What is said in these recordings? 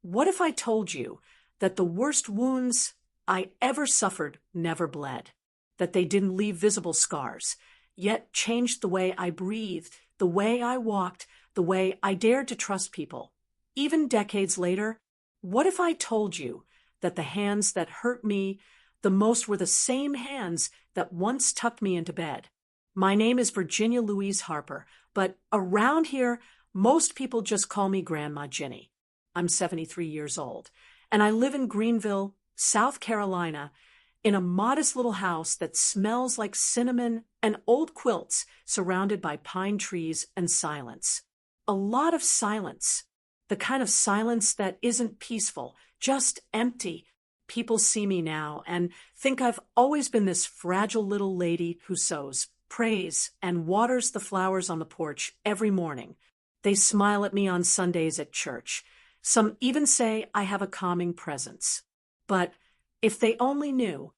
What if I told you that the worst wounds I ever suffered never bled, that they didn't leave visible scars, yet changed the way I breathed, the way I walked, the way I dared to trust people? Even decades later, what if I told you that the hands that hurt me the most were the same hands that once tucked me into bed? My name is Virginia Louise Harper, but around here, most people just call me Grandma Ginny. I'm 73 years old, and I live in Greenville, South Carolina, in a modest little house that smells like cinnamon and old quilts surrounded by pine trees and silence. A lot of silence, the kind of silence that isn't peaceful, just empty. People see me now and think I've always been this fragile little lady who sews, prays, and waters the flowers on the porch every morning. They smile at me on Sundays at church. Some even say I have a calming presence. But if they only knew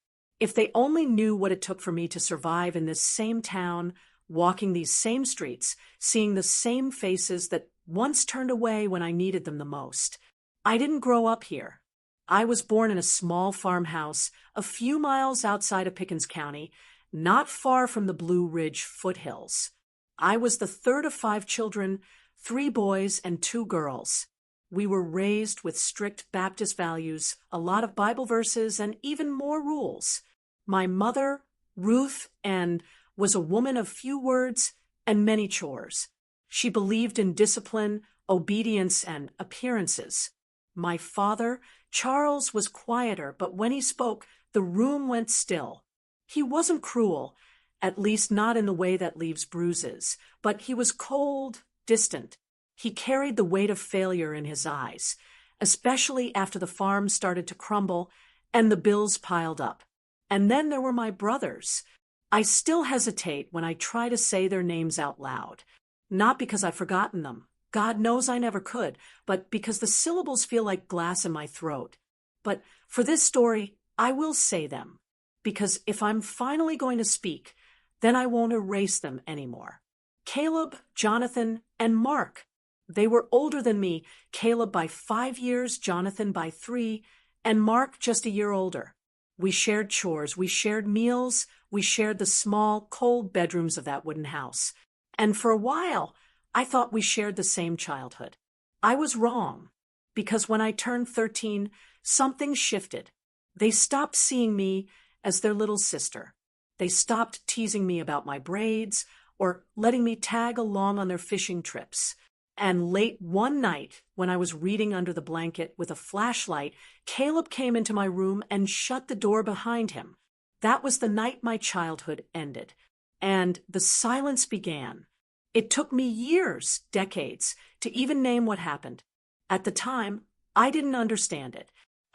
what it took for me to survive in this same town, walking these same streets, seeing the same faces that once turned away when I needed them the most. I didn't grow up here. I was born in a small farmhouse a few miles outside of Pickens County, not far from the Blue Ridge foothills. I was the third of 5 children, 3 boys and 2 girls. We were raised with strict Baptist values, a lot of Bible verses, and even more rules. My mother, Ruth Ann, was a woman of few words and many chores. She believed in discipline, obedience, and appearances. My father, Charles, was quieter, but when he spoke, the room went still. He wasn't cruel, at least not in the way that leaves bruises, but he was cold, distant. He carried the weight of failure in his eyes, especially after the farm started to crumble and the bills piled up. And then there were my brothers. I still hesitate when I try to say their names out loud, not because I've forgotten them. God knows I never could, but because the syllables feel like glass in my throat. But for this story, I will say them, because if I'm finally going to speak, then I won't erase them anymore. Caleb, Jonathan, and Mark. They were older than me, Caleb by 5 years, Jonathan by 3, and Mark just a year older. We shared chores, we shared meals, we shared the small, cold bedrooms of that wooden house. And for a while, I thought we shared the same childhood. I was wrong, because when I turned 13, something shifted. They stopped seeing me as their little sister. They stopped teasing me about my braids or letting me tag along on their fishing trips. And late one night, when I was reading under the blanket with a flashlight, Caleb came into my room and shut the door behind him. That was the night my childhood ended. And the silence began. It took me years, decades, to even name what happened. At the time, I didn't understand it.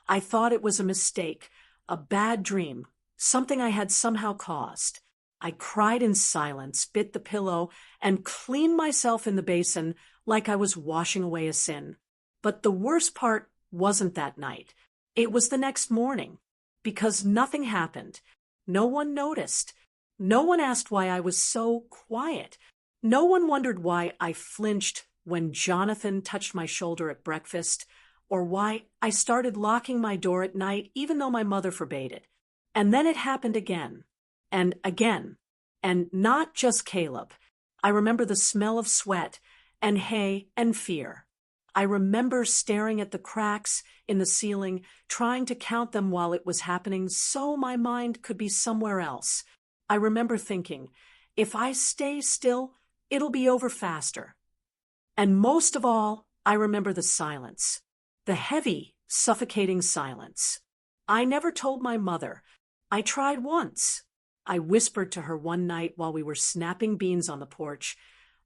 I thought it was a mistake, a bad dream, something I had somehow caused. I cried in silence, bit the pillow, and cleaned myself in the basin like I was washing away a sin. But the worst part wasn't that night. It was the next morning, because nothing happened. No one noticed. No one asked why I was so quiet. No one wondered why I flinched when Jonathan touched my shoulder at breakfast, or why I started locking my door at night even though my mother forbade it. And then it happened again, and again, and not just Caleb. I remember the smell of sweat and hay and fear. I remember staring at the cracks in the ceiling, trying to count them while it was happening so my mind could be somewhere else. I remember thinking, if I stay still, it'll be over faster. And most of all, I remember the silence, the heavy, suffocating silence. I never told my mother. I tried once. I whispered to her one night while we were snapping beans on the porch,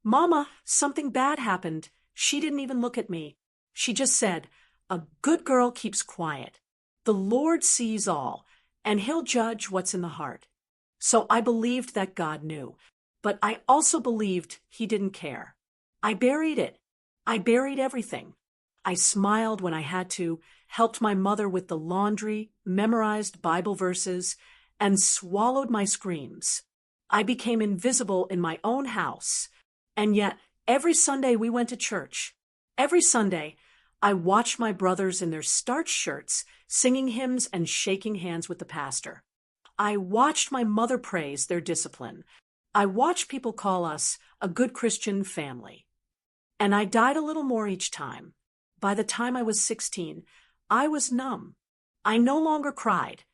"Mama, something bad happened." She didn't even look at me. She just said, "A good girl keeps quiet. The Lord sees all, and He'll judge what's in the heart." So I believed that God knew, but I also believed He didn't care. I buried it. I buried everything. I smiled when I had to, helped my mother with the laundry, memorized Bible verses, and swallowed my screams. I became invisible in my own house, and yet every Sunday we went to church. Every Sunday, I watched my brothers in their starched shirts, singing hymns and shaking hands with the pastor. I watched my mother praise their discipline. I watched people call us a good Christian family. And I died a little more each time. By the time I was 16, I was numb. I no longer cried.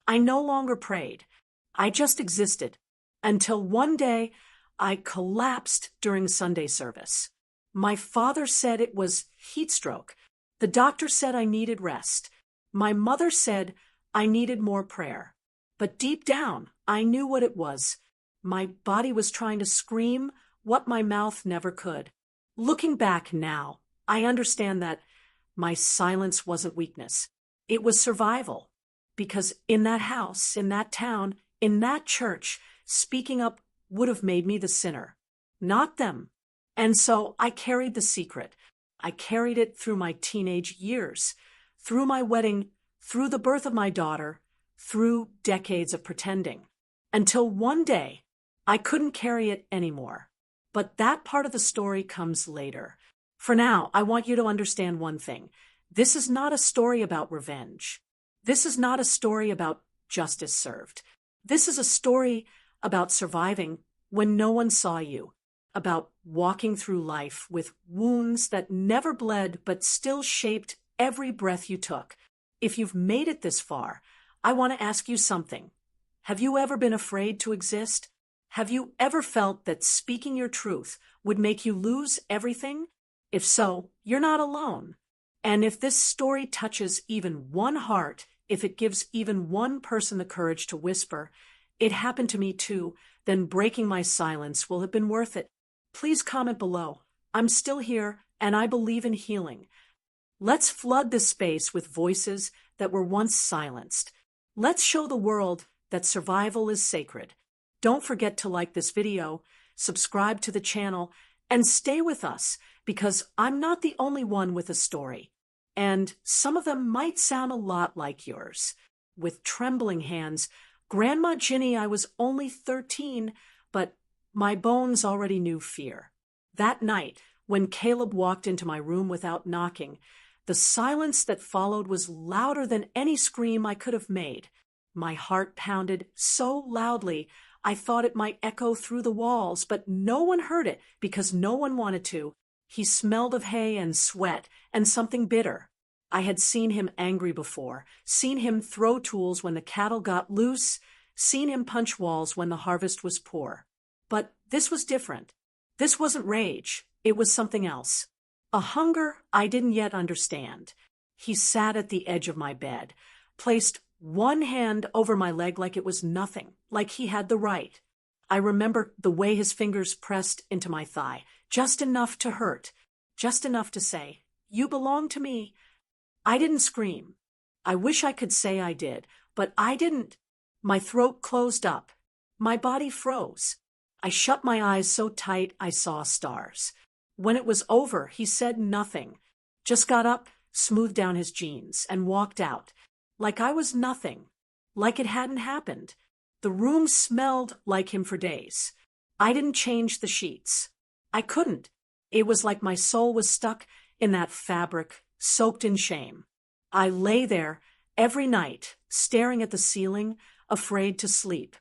I no longer prayed. I just existed. Until one day, I collapsed during Sunday service. My father said it was heat stroke. The doctor said I needed rest. My mother said I needed more prayer. But deep down, I knew what it was. My body was trying to scream what my mouth never could. Looking back now, I understand that my silence wasn't weakness. It was survival. Because in that house, in that town, in that church, speaking up would have made me the sinner, not them. And so I carried the secret. I carried it through my teenage years, through my wedding, through the birth of my daughter, through decades of pretending, until one day I couldn't carry it anymore. But that part of the story comes later. For now, I want you to understand one thing. This is not a story about revenge. This is not a story about justice served. This is a story about surviving when no one saw you, about walking through life with wounds that never bled but still shaped every breath you took. If you've made it this far, I want to ask you something. Have you ever been afraid to exist? Have you ever felt that speaking your truth would make you lose everything? If so, you're not alone. And if this story touches even one heart, if it gives even one person the courage to whisper, "It happened to me too," then breaking my silence will have been worth it. Please comment below. I'm still here, and I believe in healing. Let's flood this space with voices that were once silenced. Let's show the world that survival is sacred. Don't forget to like this video, subscribe to the channel, and stay with us, because I'm not the only one with a story. And some of them might sound a lot like yours. With trembling hands, Grandma Ginny, I was only 13, but my bones already knew fear. That night, when Caleb walked into my room without knocking, the silence that followed was louder than any scream I could have made. My heart pounded so loudly I thought it might echo through the walls, but no one heard it because no one wanted to. He smelled of hay and sweat and something bitter. I had seen him angry before, seen him throw tools when the cattle got loose, seen him punch walls when the harvest was poor. But this was different. This wasn't rage. It was something else. A hunger I didn't yet understand. He sat at the edge of my bed, placed one hand over my leg like it was nothing, like he had the right. I remember the way his fingers pressed into my thigh, just enough to hurt, just enough to say, "You belong to me." I didn't scream. I wish I could say I did, but I didn't. My throat closed up. My body froze. I shut my eyes so tight I saw stars. When it was over, he said nothing, just got up, smoothed down his jeans, and walked out, like I was nothing, like it hadn't happened. The room smelled like him for days. I didn't change the sheets. I couldn't. It was like my soul was stuck in that fabric, soaked in shame. I lay there every night, staring at the ceiling, afraid to sleep.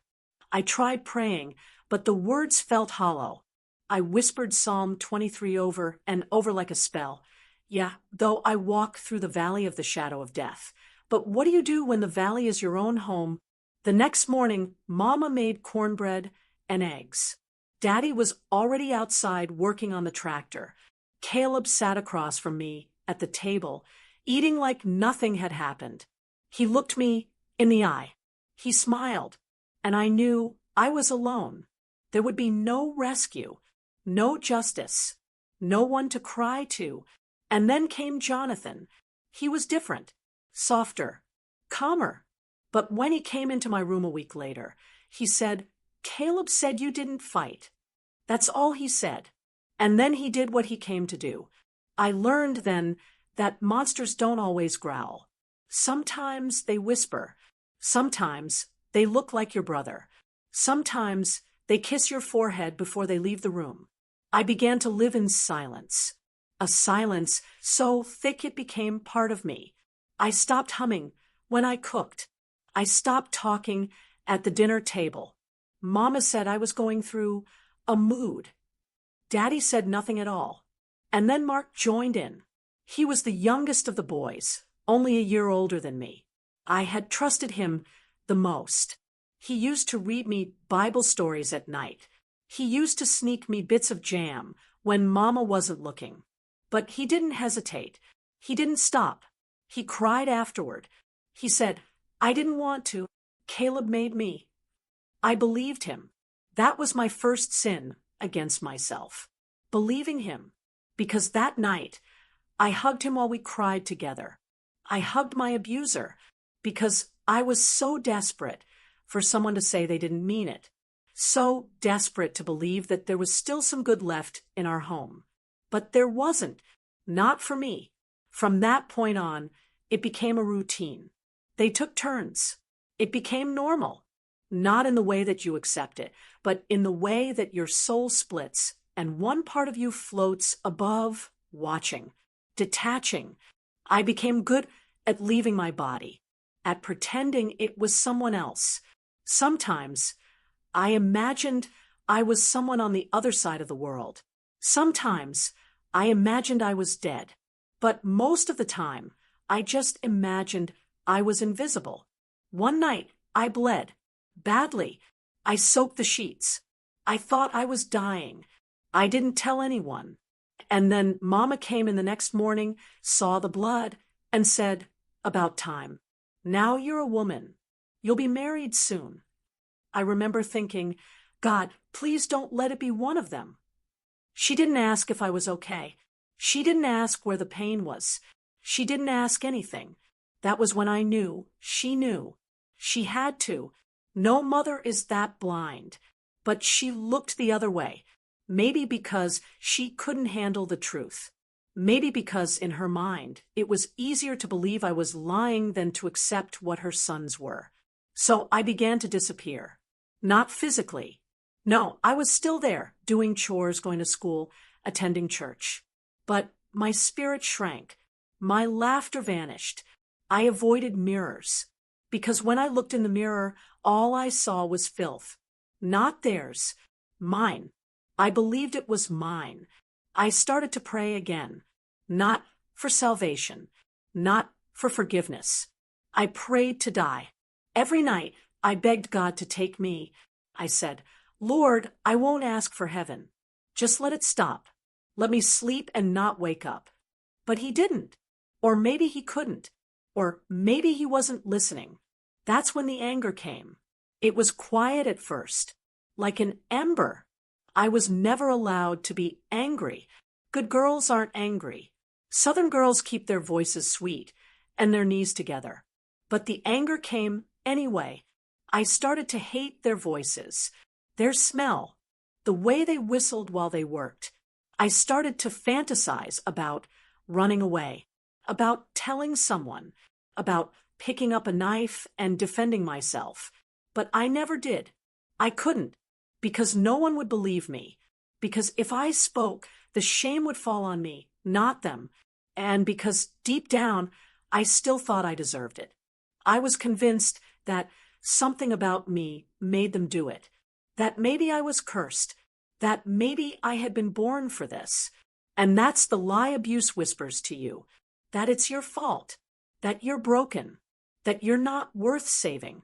I tried praying, but the words felt hollow. I whispered Psalm 23 over and over like a spell. Yeah, though I walk through the valley of the shadow of death. But what do you do when the valley is your own home? The next morning, Mama made cornbread and eggs. Daddy was already outside working on the tractor. Caleb sat across from me at the table, eating like nothing had happened. He looked me in the eye. He smiled, and I knew I was alone. There would be no rescue, no justice, no one to cry to. And then came Jonathan. He was different, softer, calmer. But when he came into my room a week later, he said, "Caleb said you didn't fight." That's all he said. And then he did what he came to do. I learned then that monsters don't always growl. Sometimes they whisper. Sometimes they look like your brother. Sometimes they kiss your forehead before they leave the room. I began to live in silence. a silence so thick it became part of me. I stopped humming when I cooked. I stopped talking at the dinner table. Mama said I was going through a mood. Daddy said nothing at all. And then Mark joined in. He was the youngest of the boys, only a year older than me. I had trusted him the most. He used to read me Bible stories at night. He used to sneak me bits of jam when Mama wasn't looking. But he didn't hesitate. He didn't stop. He cried afterward. He said, "I didn't want to. Caleb made me." I believed him. That was my first sin against myself. Believing him. Because that night, I hugged him while we cried together. I hugged my abuser because I was so desperate for someone to say they didn't mean it. So desperate to believe that there was still some good left in our home. But there wasn't. Not for me. From that point on, it became a routine. They took turns. It became normal. Not in the way that you accept it, but in the way that your soul splits and one part of you floats above, watching, detaching. I became good at leaving my body, at pretending it was someone else. Sometimes I imagined I was someone on the other side of the world. Sometimes I imagined I was dead. But most of the time, I just imagined I was invisible. One night, I bled. Badly. I soaked the sheets. I thought I was dying. I didn't tell anyone. And then Mama came in the next morning, saw the blood, and said, "About time. Now you're a woman. You'll be married soon." I remember thinking, "God, please don't let it be one of them." She didn't ask if I was okay. She didn't ask where the pain was. She didn't ask anything. That was when I knew. She knew. She had to. No mother is that blind. But she looked the other way. Maybe because she couldn't handle the truth. Maybe because in her mind it was easier to believe I was lying than to accept what her sons were. So I began to disappear. Not physically. No, I was still there, doing chores, going to school, attending church. But my spirit shrank. My laughter vanished. I avoided mirrors. Because when I looked in the mirror, all I saw was filth. Not theirs. Mine. I believed it was mine. I started to pray again. Not for salvation. Not for forgiveness. I prayed to die. Every night, I begged God to take me. I said, "Lord, I won't ask for heaven. Just let it stop. Let me sleep and not wake up." But he didn't. Or maybe he couldn't. Or maybe he wasn't listening. That's when the anger came. It was quiet at first, like an ember. I was never allowed to be angry. Good girls aren't angry. Southern girls keep their voices sweet and their knees together. But the anger came anyway. I started to hate their voices, their smell, the way they whistled while they worked. I started to fantasize about running away, about telling someone, about picking up a knife and defending myself. But I never did. I couldn't, because no one would believe me. Because if I spoke, the shame would fall on me, not them. And because deep down, I still thought I deserved it. I was convinced that something about me made them do it. That maybe I was cursed. That maybe I had been born for this. And that's the lie abuse whispers to you. That it's your fault. That you're broken. That you're not worth saving.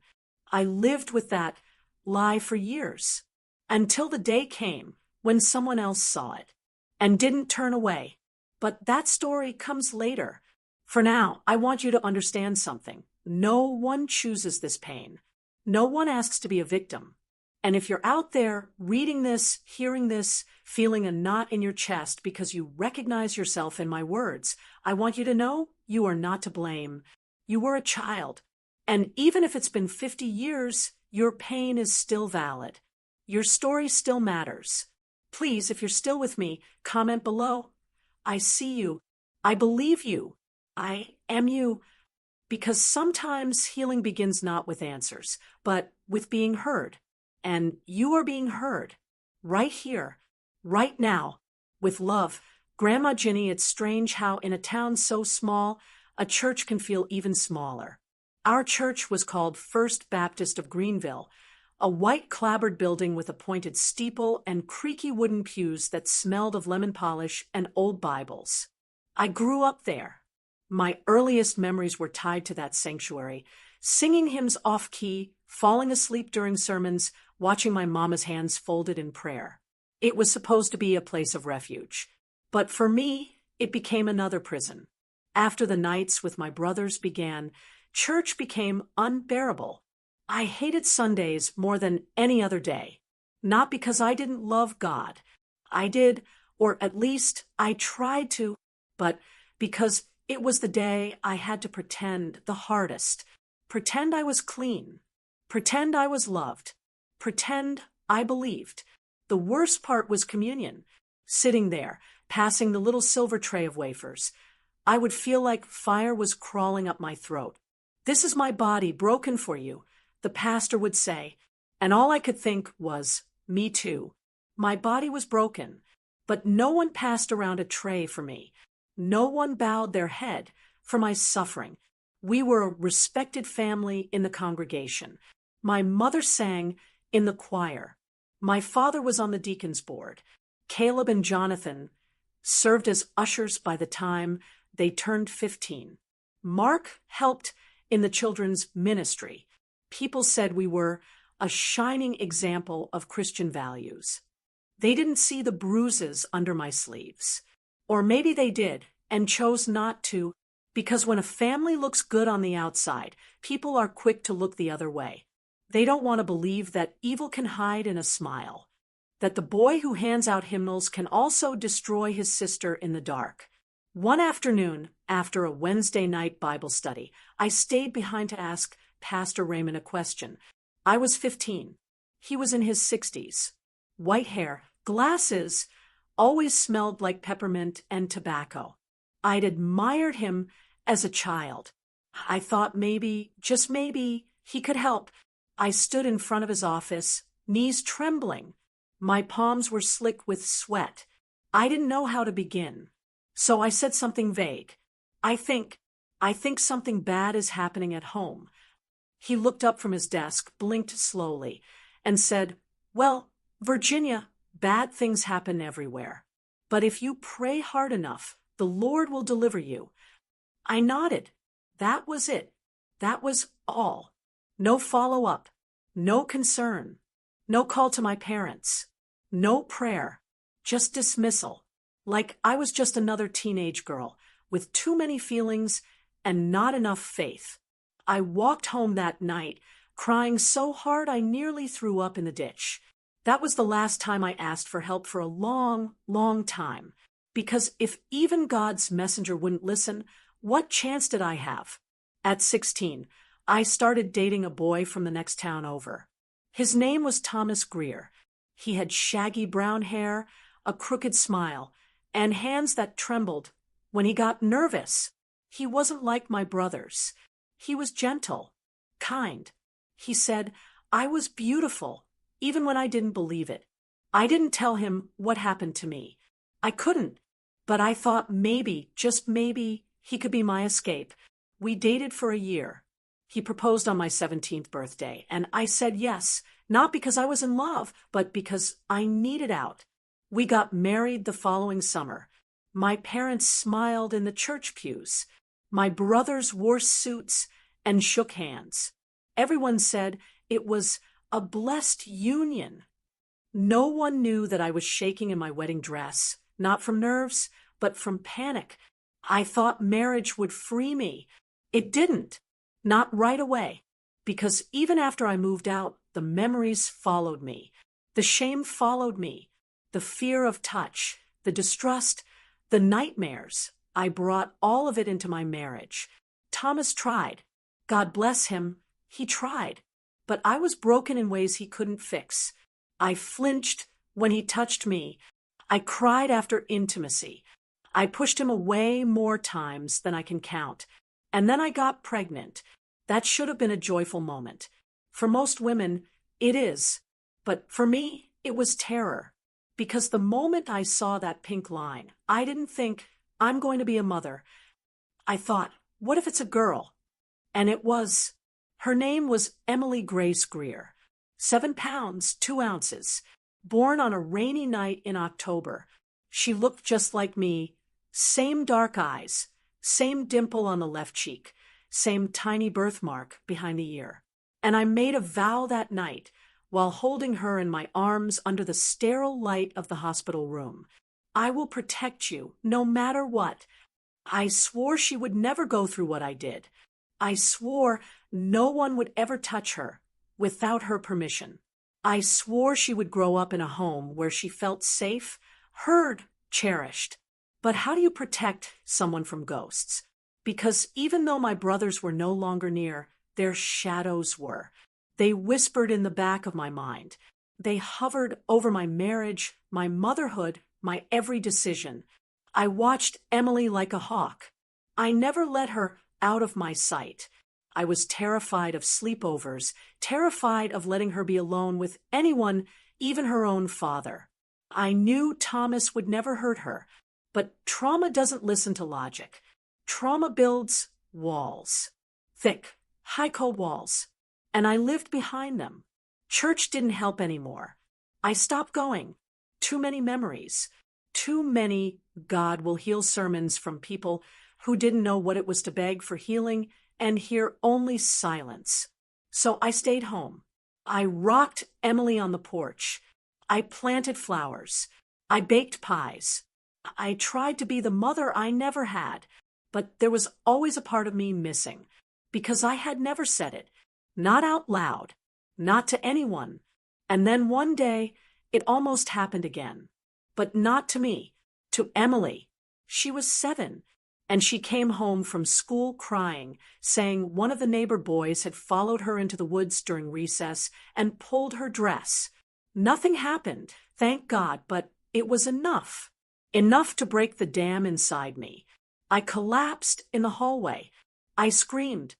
I lived with that lie for years. Until the day came when someone else saw it and didn't turn away. But that story comes later. For now, I want you to understand something. No one chooses this pain. No one asks to be a victim. And if you're out there reading this, hearing this, feeling a knot in your chest because you recognize yourself in my words, I want you to know you are not to blame. You were a child. And even if it's been 50 years, your pain is still valid. Your story still matters. Please, if you're still with me, comment below. I see you. I believe you. I am you. Because sometimes healing begins not with answers, but with being heard. And you are being heard right here, right now, with love, Grandma Ginny, it's strange how in a town so small, a church can feel even smaller. Our church was called First Baptist of Greenville, a white clapboard building with a pointed steeple and creaky wooden pews that smelled of lemon polish and old Bibles. I grew up there. My earliest memories were tied to that sanctuary, singing hymns off-key, falling asleep during sermons, watching my mama's hands folded in prayer. It was supposed to be a place of refuge. But for me, it became another prison. After the nights with my brothers began, church became unbearable. I hated Sundays more than any other day. Not because I didn't love God. I did, or at least I tried to, but because it was the day I had to pretend the hardest. Pretend I was clean. Pretend I was loved. Pretend I believed. The worst part was communion. Sitting there, passing the little silver tray of wafers. I would feel like fire was crawling up my throat. "This is my body broken for you," the pastor would say, and all I could think was, me too. My body was broken, but no one passed around a tray for me. No one bowed their head for my suffering. We were a respected family in the congregation. My mother sang in the choir. My father was on the deacon's board. Caleb and Jonathan served as ushers by the time they turned 15. Mark helped in the children's ministry. People said we were a shining example of Christian values. They didn't see the bruises under my sleeves. Or maybe they did and chose not to, because when a family looks good on the outside, people are quick to look the other way. They don't want to believe that evil can hide in a smile, that the boy who hands out hymnals can also destroy his sister in the dark. One afternoon, after a Wednesday night Bible study, I stayed behind to ask Pastor Raymond a question. I was 15. He was in his 60s. White hair, glasses, always smelled like peppermint and tobacco. I'd admired him as a child. I thought maybe, just maybe, he could help. I stood in front of his office, knees trembling. My palms were slick with sweat. I didn't know how to begin. So I said something vague. I think something bad is happening at home. He looked up from his desk, blinked slowly, and said, "Well, Virginia, bad things happen everywhere. But if you pray hard enough, the Lord will deliver you." I nodded. That was it. That was all. No follow-up. No concern. No call to my parents. No prayer. Just dismissal. Like I was just another teenage girl with too many feelings and not enough faith. I walked home that night, crying so hard I nearly threw up in the ditch. That was the last time I asked for help for a long, long time. Because if even God's messenger wouldn't listen, what chance did I have? At 16, I started dating a boy from the next town over. His name was Thomas Greer. He had shaggy brown hair, a crooked smile, and hands that trembled when he got nervous. He wasn't like my brothers. He was gentle, kind. He said I was beautiful, even when I didn't believe it. I didn't tell him what happened to me. I couldn't, but I thought maybe, just maybe, he could be my escape. We dated for a year. He proposed on my 17th birthday, and I said yes, not because I was in love, but because I needed out. We got married the following summer. My parents smiled in the church pews. My brothers wore suits and shook hands. Everyone said it was a blessed union. No one knew that I was shaking in my wedding dress, not from nerves, but from panic. I thought marriage would free me. It didn't. Not right away. Because even after I moved out, the memories followed me. The shame followed me. The fear of touch, the distrust, the nightmares. I brought all of it into my marriage. Thomas tried. God bless him, he tried. But I was broken in ways he couldn't fix. I flinched when he touched me. I cried after intimacy. I pushed him away more times than I can count. And then I got pregnant. That should have been a joyful moment. For most women, it is. But for me, it was terror. Because the moment I saw that pink line, I didn't think, I'm going to be a mother. I thought, what if it's a girl? And it was. Her name was Emily Grace Greer, 7 pounds, 2 ounces, born on a rainy night in October. She looked just like me, same dark eyes, same dimple on the left cheek, same tiny birthmark behind the ear. And I made a vow that night, while holding her in my arms under the sterile light of the hospital room. I will protect you, no matter what. I swore she would never go through what I did. I swore no one would ever touch her without her permission. I swore she would grow up in a home where she felt safe, heard, cherished. But how do you protect someone from ghosts? Because even though my brothers were no longer near, their shadows were. They whispered in the back of my mind. They hovered over my marriage, my motherhood, my every decision. I watched Emily like a hawk. I never let her out of my sight. I was terrified of sleepovers, terrified of letting her be alone with anyone, even her own father. I knew Thomas would never hurt her, but trauma doesn't listen to logic. Trauma builds walls. Thick, high cold walls. And I lived behind them. Church didn't help anymore. I stopped going. Too many memories. Too many God will heal sermons from people who didn't know what it was to beg for healing and hear only silence. So I stayed home. I rocked Emily on the porch. I planted flowers. I baked pies. I tried to be the mother I never had, but there was always a part of me missing, because I had never said it. Not out loud, not to anyone. And then one day, it almost happened again. But not to me, to Emily. She was 7, and she came home from school crying, saying one of the neighbor boys had followed her into the woods during recess and pulled her dress. Nothing happened, thank God, but it was enough. Enough to break the dam inside me. I collapsed in the hallway. I screamed.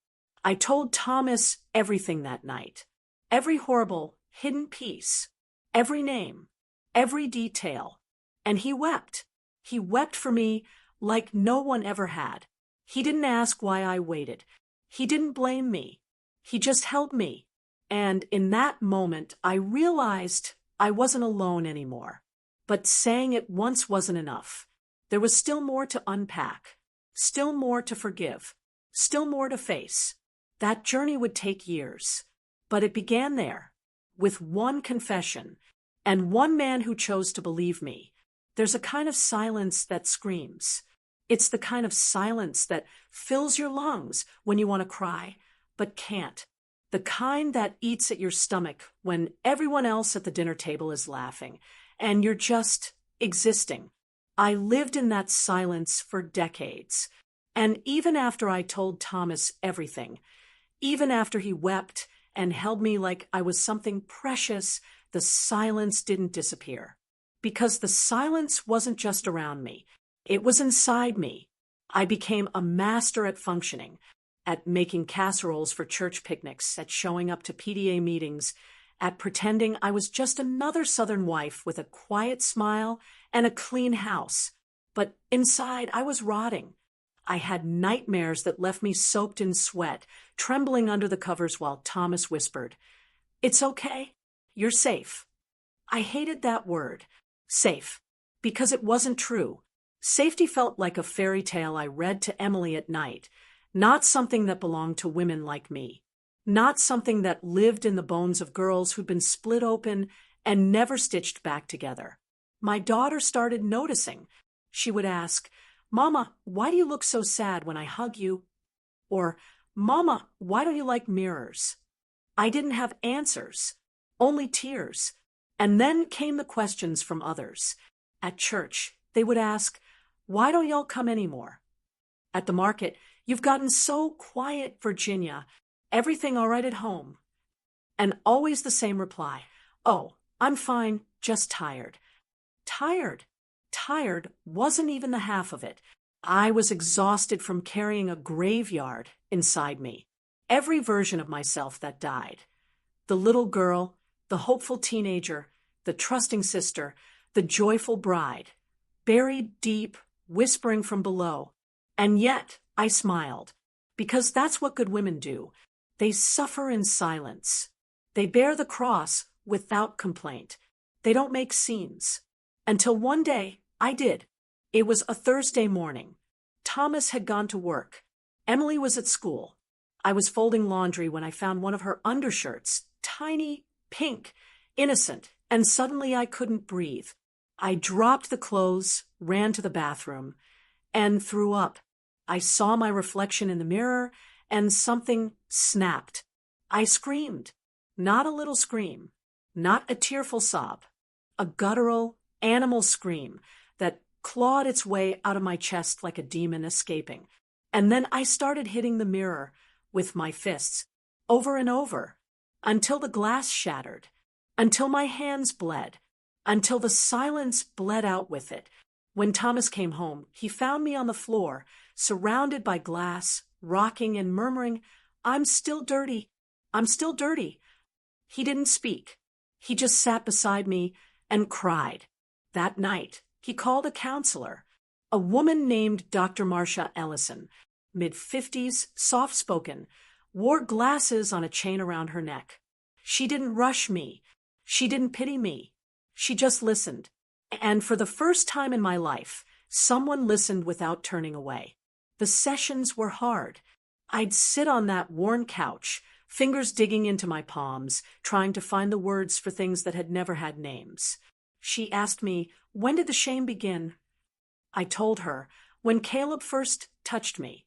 I told Thomas everything that night. Every horrible, hidden piece. Every name. Every detail. And he wept. He wept for me like no one ever had. He didn't ask why I waited. He didn't blame me. He just held me. And in that moment, I realized I wasn't alone anymore. But saying it once wasn't enough. There was still more to unpack. Still more to forgive. Still more to face. That journey would take years, but it began there, with one confession, and one man who chose to believe me. There's a kind of silence that screams. It's the kind of silence that fills your lungs when you want to cry, but can't. The kind that eats at your stomach when everyone else at the dinner table is laughing, and you're just existing. I lived in that silence for decades, and even after I told Thomas everything, even after he wept and held me like I was something precious, the silence didn't disappear. Because the silence wasn't just around me. It was inside me. I became a master at functioning, at making casseroles for church picnics, at showing up to PTA meetings, at pretending I was just another Southern wife with a quiet smile and a clean house. But inside, I was rotting. I had nightmares that left me soaked in sweat, trembling under the covers while Thomas whispered, "It's okay. You're safe." I hated that word, safe, because it wasn't true. Safety felt like a fairy tale I read to Emily at night, not something that belonged to women like me, not something that lived in the bones of girls who'd been split open and never stitched back together. My daughter started noticing. She would ask, "Mama, why do you look so sad when I hug you?" Or, "Mama, why don't you like mirrors?" I didn't have answers, only tears. And then came the questions from others. At church, they would ask, "Why don't y'all come anymore?" At the market, "You've gotten so quiet, Virginia. Everything all right at home?" And always the same reply, "Oh, I'm fine, just tired." Tired. Tired wasn't even the half of it. I was exhausted from carrying a graveyard inside me. Every version of myself that died. The little girl, the hopeful teenager, the trusting sister, the joyful bride, buried deep, whispering from below. And yet I smiled, because that's what good women do. They suffer in silence. They bear the cross without complaint. They don't make scenes. Until one day, I did. It was a Thursday morning. Thomas had gone to work. Emily was at school. I was folding laundry when I found one of her undershirts, tiny, pink, innocent, and suddenly I couldn't breathe. I dropped the clothes, ran to the bathroom, and threw up. I saw my reflection in the mirror, and something snapped. I screamed. Not a little scream, not a tearful sob, a guttural, animal scream that clawed its way out of my chest like a demon escaping. And then I started hitting the mirror with my fists, over and over, until the glass shattered, until my hands bled, until the silence bled out with it. When Thomas came home, he found me on the floor, surrounded by glass, rocking and murmuring, "I'm still dirty. I'm still dirty." He didn't speak. He just sat beside me and cried. That night, he called a counselor, a woman named Dr. Marcia Ellison, mid-50s, soft-spoken, wore glasses on a chain around her neck. She didn't rush me. She didn't pity me. She just listened. And for the first time in my life, someone listened without turning away. The sessions were hard. I'd sit on that worn couch, fingers digging into my palms, trying to find the words for things that had never had names. She asked me, "When did the shame begin?" I told her, "When Caleb first touched me."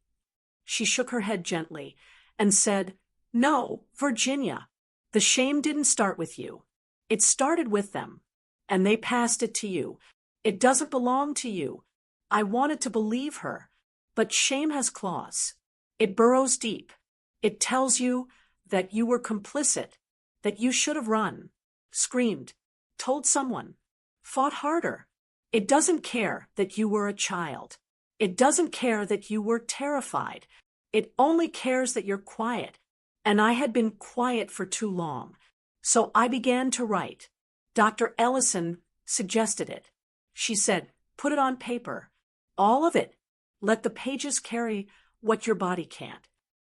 She shook her head gently and said, "No, Virginia, the shame didn't start with you. It started with them, and they passed it to you. It doesn't belong to you." I wanted to believe her, but shame has claws. It burrows deep. It tells you that you were complicit, that you should have run, screamed, told someone, fought harder. It doesn't care that you were a child. It doesn't care that you were terrified. It only cares that you're quiet. And I had been quiet for too long. So I began to write. Dr. Ellison suggested it. She said, "Put it on paper. All of it. Let the pages carry what your body can't."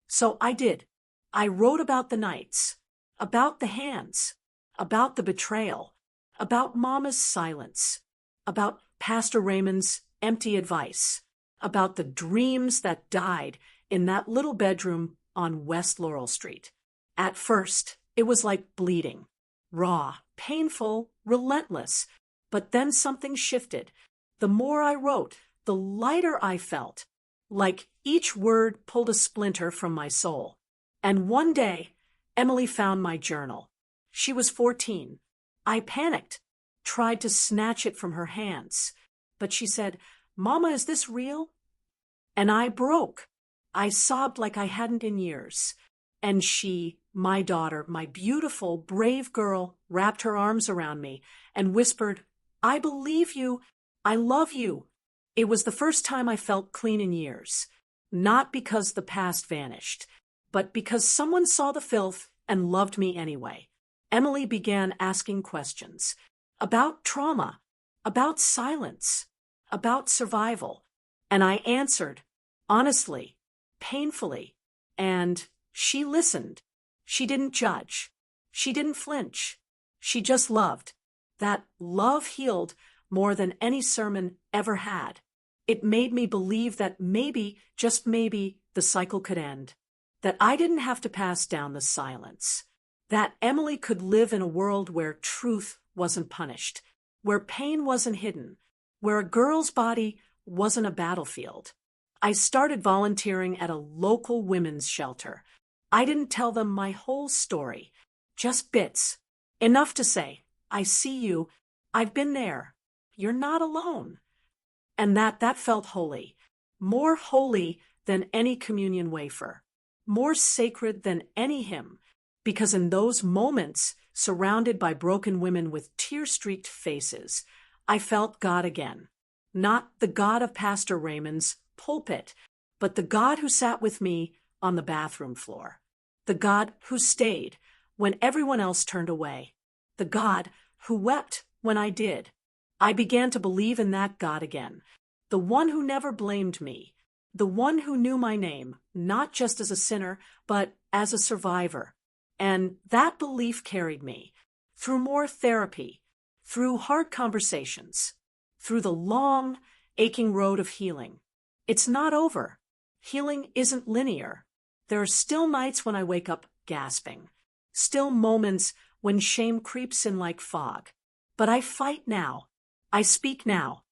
So I did. I wrote about the nights, about the hands, about the betrayal, about Mama's silence, about Pastor Raymond's empty advice, about the dreams that died in that little bedroom on West Laurel Street. At first, it was like bleeding, raw, painful, relentless. But then something shifted. The more I wrote, the lighter I felt, like each word pulled a splinter from my soul. And one day, Emily found my journal. She was 14. I panicked, tried to snatch it from her hands. But she said, "Mama, is this real?" And I broke. I sobbed like I hadn't in years. And she, my daughter, my beautiful, brave girl, wrapped her arms around me and whispered, "I believe you. I love you." It was the first time I felt clean in years. Not because the past vanished, but because someone saw the filth and loved me anyway. Emily began asking questions about trauma, about silence, about survival. And I answered, honestly, painfully. And she listened. She didn't judge. She didn't flinch. She just loved. That love healed more than any sermon ever had. It made me believe that maybe, just maybe, the cycle could end. That I didn't have to pass down the silence. That Emily could live in a world where truth wasn't punished, where pain wasn't hidden, where a girl's body wasn't a battlefield. I started volunteering at a local women's shelter. I didn't tell them my whole story, just bits. Enough to say, "I see you. I've been there. You're not alone." And that felt holy. More holy than any communion wafer. More sacred than any hymn. Because in those moments, surrounded by broken women with tear-streaked faces, I felt God again. Not the God of Pastor Raymond's pulpit, but the God who sat with me on the bathroom floor. The God who stayed when everyone else turned away. The God who wept when I did. I began to believe in that God again, the one who never blamed me, the one who knew my name, not just as a sinner, but as a survivor. And that belief carried me through more therapy, through hard conversations, through the long, aching road of healing. It's not over. Healing isn't linear. There are still nights when I wake up gasping, still moments when shame creeps in like fog. But I fight now. I speak now.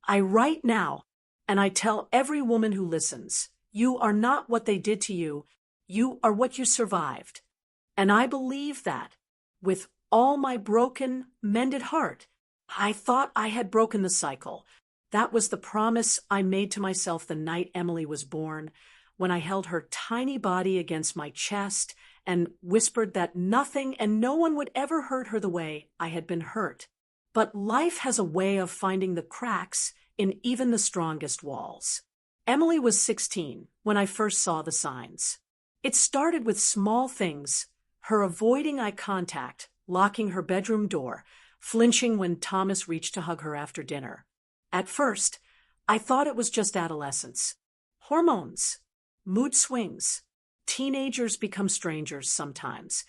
I write now. And I tell every woman who listens, you are not what they did to you. You are what you survived. And I believe that with all my broken, mended heart. I thought I had broken the cycle. That was the promise I made to myself the night Emily was born, when I held her tiny body against my chest and whispered that nothing and no one would ever hurt her the way I had been hurt. But life has a way of finding the cracks in even the strongest walls. Emily was 16 when I first saw the signs. It started with small things, her avoiding eye contact, locking her bedroom door, flinching when Thomas reached to hug her after dinner. At first, I thought it was just adolescence. Hormones, mood swings. Teenagers become strangers sometimes.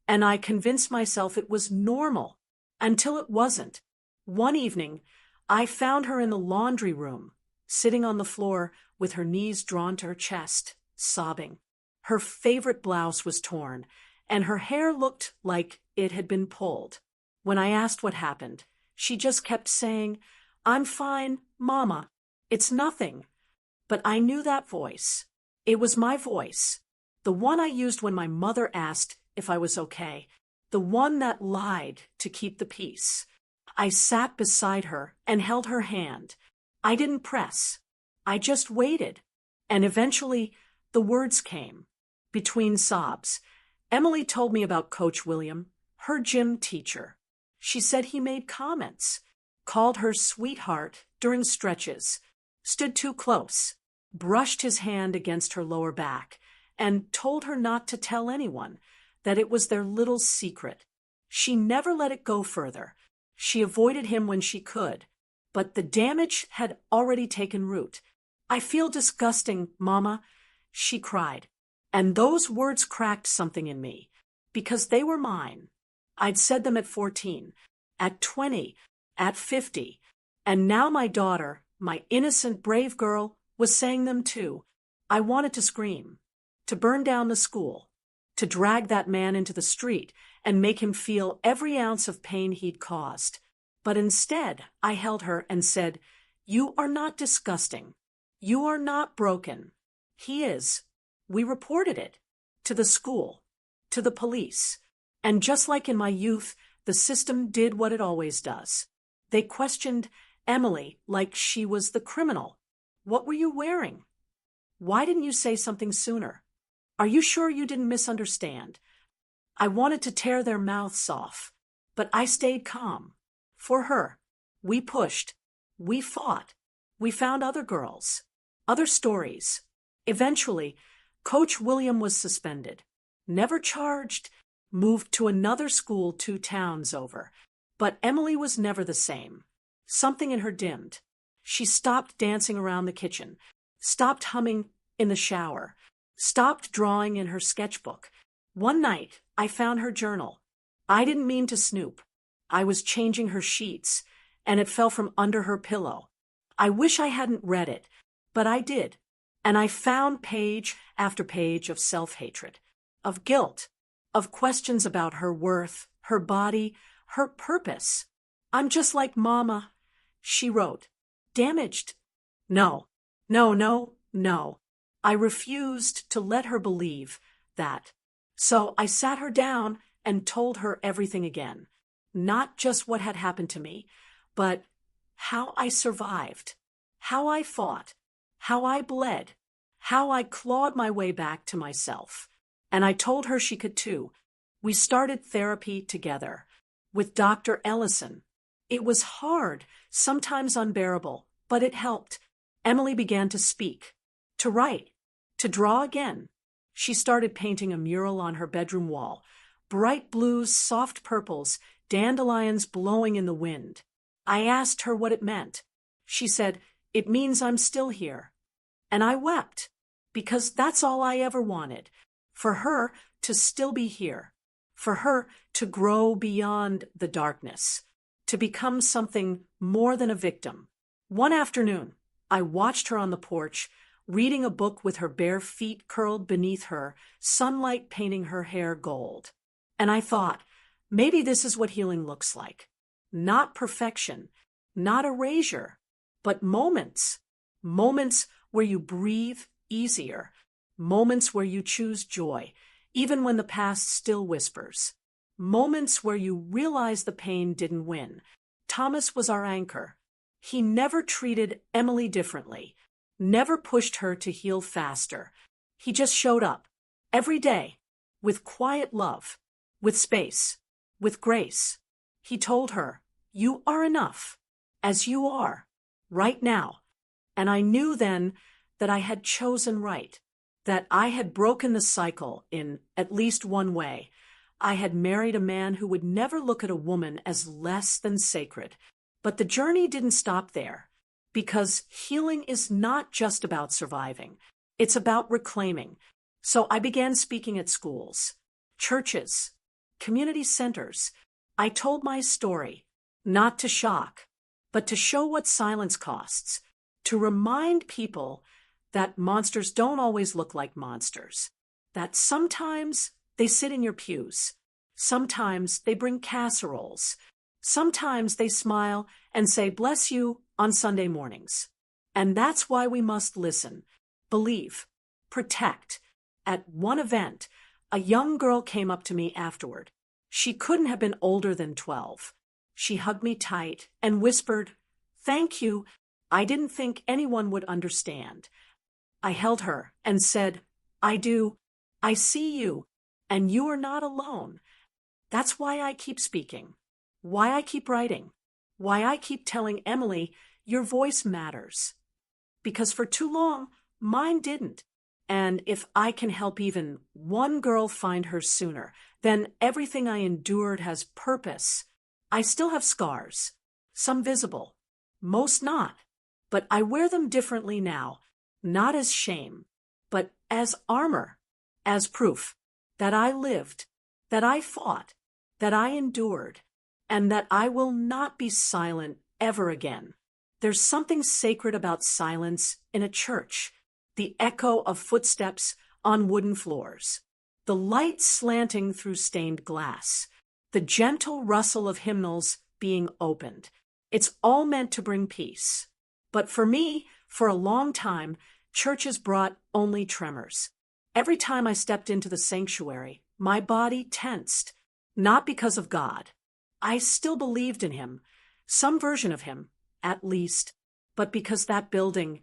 And I convinced myself it was normal, until it wasn't. One evening, I found her in the laundry room, sitting on the floor with her knees drawn to her chest, sobbing. Her favorite blouse was torn, and her hair looked like it had been pulled. When I asked what happened, she just kept saying, "I'm fine, Mama. It's nothing." But I knew that voice. It was my voice, the one I used when my mother asked if I was okay, the one that lied to keep the peace. I sat beside her and held her hand. I didn't press. I just waited. And eventually, the words came. Between sobs, Emily told me about Coach William, her gym teacher. She said he made comments, called her sweetheart during stretches, stood too close, brushed his hand against her lower back, and told her not to tell anyone, that it was their little secret. She never let it go further. She avoided him when she could, but the damage had already taken root. "I feel disgusting, Mama," she cried. And those words cracked something in me, because they were mine. I'd said them at 14, at 20, at 50, and now my daughter, my innocent, brave girl, was saying them too. I wanted to scream, to burn down the school, to drag that man into the street and make him feel every ounce of pain he'd caused. But instead, I held her and said, "You are not disgusting. You are not broken. He is." We reported it to the school, to the police. And just like in my youth, the system did what it always does. They questioned Emily like she was the criminal. "What were you wearing? Why didn't you say something sooner? Are you sure you didn't misunderstand?" I wanted to tear their mouths off, but I stayed calm. For her, we pushed, we fought, we found other girls, other stories. Eventually, Coach William was suspended, never charged, moved to another school 2 towns over. But Emily was never the same. Something in her dimmed. She stopped dancing around the kitchen, stopped humming in the shower, stopped drawing in her sketchbook. One night, I found her journal. I didn't mean to snoop. I was changing her sheets, and it fell from under her pillow. I wish I hadn't read it, but I did. And I found page after page of self-hatred, of guilt, of questions about her worth, her body, her purpose. "I'm just like Mama," she wrote. "Damaged." No, no, no, no. I refused to let her believe that. So I sat her down and told her everything again. Not just what had happened to me, but how I survived, how I fought, how I bled, how I clawed my way back to myself. And I told her she could too. We started therapy together with Dr. Ellison. It was hard, sometimes unbearable, but it helped. Emily began to speak, to write, to draw again. She started painting a mural on her bedroom wall, bright blues, soft purples, dandelions blowing in the wind. I asked her what it meant. She said, "It means I'm still here." And I wept, because that's all I ever wanted, for her to still be here, for her to grow beyond the darkness, to become something more than a victim. One afternoon, I watched her on the porch, reading a book with her bare feet curled beneath her, sunlight painting her hair gold. And I thought, maybe this is what healing looks like. Not perfection, not erasure, but moments. Moments where you breathe easier. Moments where you choose joy, even when the past still whispers. Moments where you realize the pain didn't win. Thomas was our anchor. He never treated Emily differently, never pushed her to heal faster. He just showed up, every day, with quiet love, with space, with grace. He told her, "You are enough, as you are, right now." And I knew then that I had chosen right, that I had broken the cycle in at least one way. I had married a man who would never look at a woman as less than sacred. But the journey didn't stop there, because healing is not just about surviving. It's about reclaiming. So I began speaking at schools, churches, community centers. I told my story, not to shock, but to show what silence costs, to remind people that monsters don't always look like monsters, that sometimes they sit in your pews, sometimes they bring casseroles, sometimes they smile and say, "Bless you," on Sunday mornings. And that's why we must listen, believe, protect. At one event, a young girl came up to me afterward. She couldn't have been older than 12. She hugged me tight and whispered, "Thank you. I didn't think anyone would understand." I held her and said, "I do. I see you, and you are not alone." That's why I keep speaking, why I keep writing, why I keep telling Emily, your voice matters. Because for too long, mine didn't. And if I can help even one girl find her sooner, then everything I endured has purpose. I still have scars, some visible, most not. But I wear them differently now, not as shame, but as armor, as proof that I lived, that I fought, that I endured, and that I will not be silent ever again. There's something sacred about silence in a church, the echo of footsteps on wooden floors, the light slanting through stained glass, the gentle rustle of hymnals being opened. It's all meant to bring peace. But for me, for a long time, churches brought only tremors. Every time I stepped into the sanctuary, my body tensed, not because of God. I still believed in him, some version of him, at least, but because that building,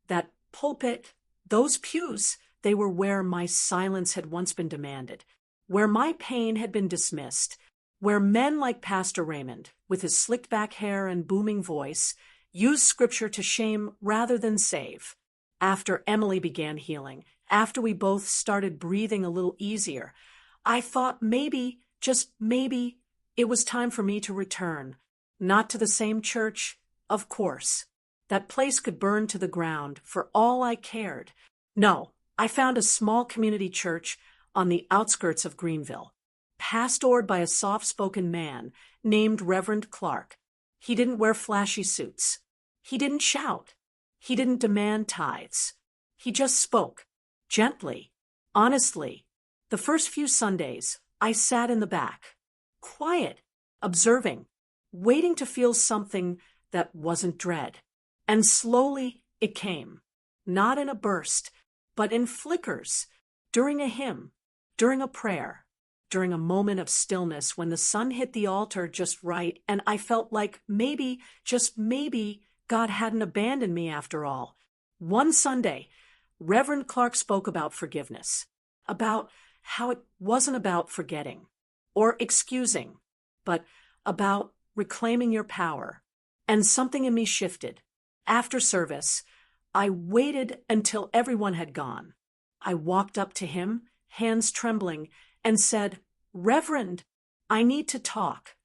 that pulpit, those pews, they were where my silence had once been demanded, where my pain had been dismissed, where men like Pastor Raymond, with his slicked back hair and booming voice, used scripture to shame rather than save. After Emily began healing, after we both started breathing a little easier, I thought maybe, just maybe, it was time for me to return. Not to the same church, of course. That place could burn to the ground for all I cared. No, I found a small community church on the outskirts of Greenville, pastored by a soft-spoken man named Reverend Clark. He didn't wear flashy suits. He didn't shout. He didn't demand tithes. He just spoke, gently, honestly. The first few Sundays, I sat in the back, quiet, observing, waiting to feel something that wasn't dread. And slowly it came, not in a burst, but in flickers, during a hymn, during a prayer, during a moment of stillness when the sun hit the altar just right, and I felt like maybe, just maybe, God hadn't abandoned me after all. One Sunday, Reverend Clark spoke about forgiveness, about how it wasn't about forgetting or excusing, but about reclaiming your power. And something in me shifted. After service, I waited until everyone had gone. I walked up to him, hands trembling, and said, "Reverend, I need to talk."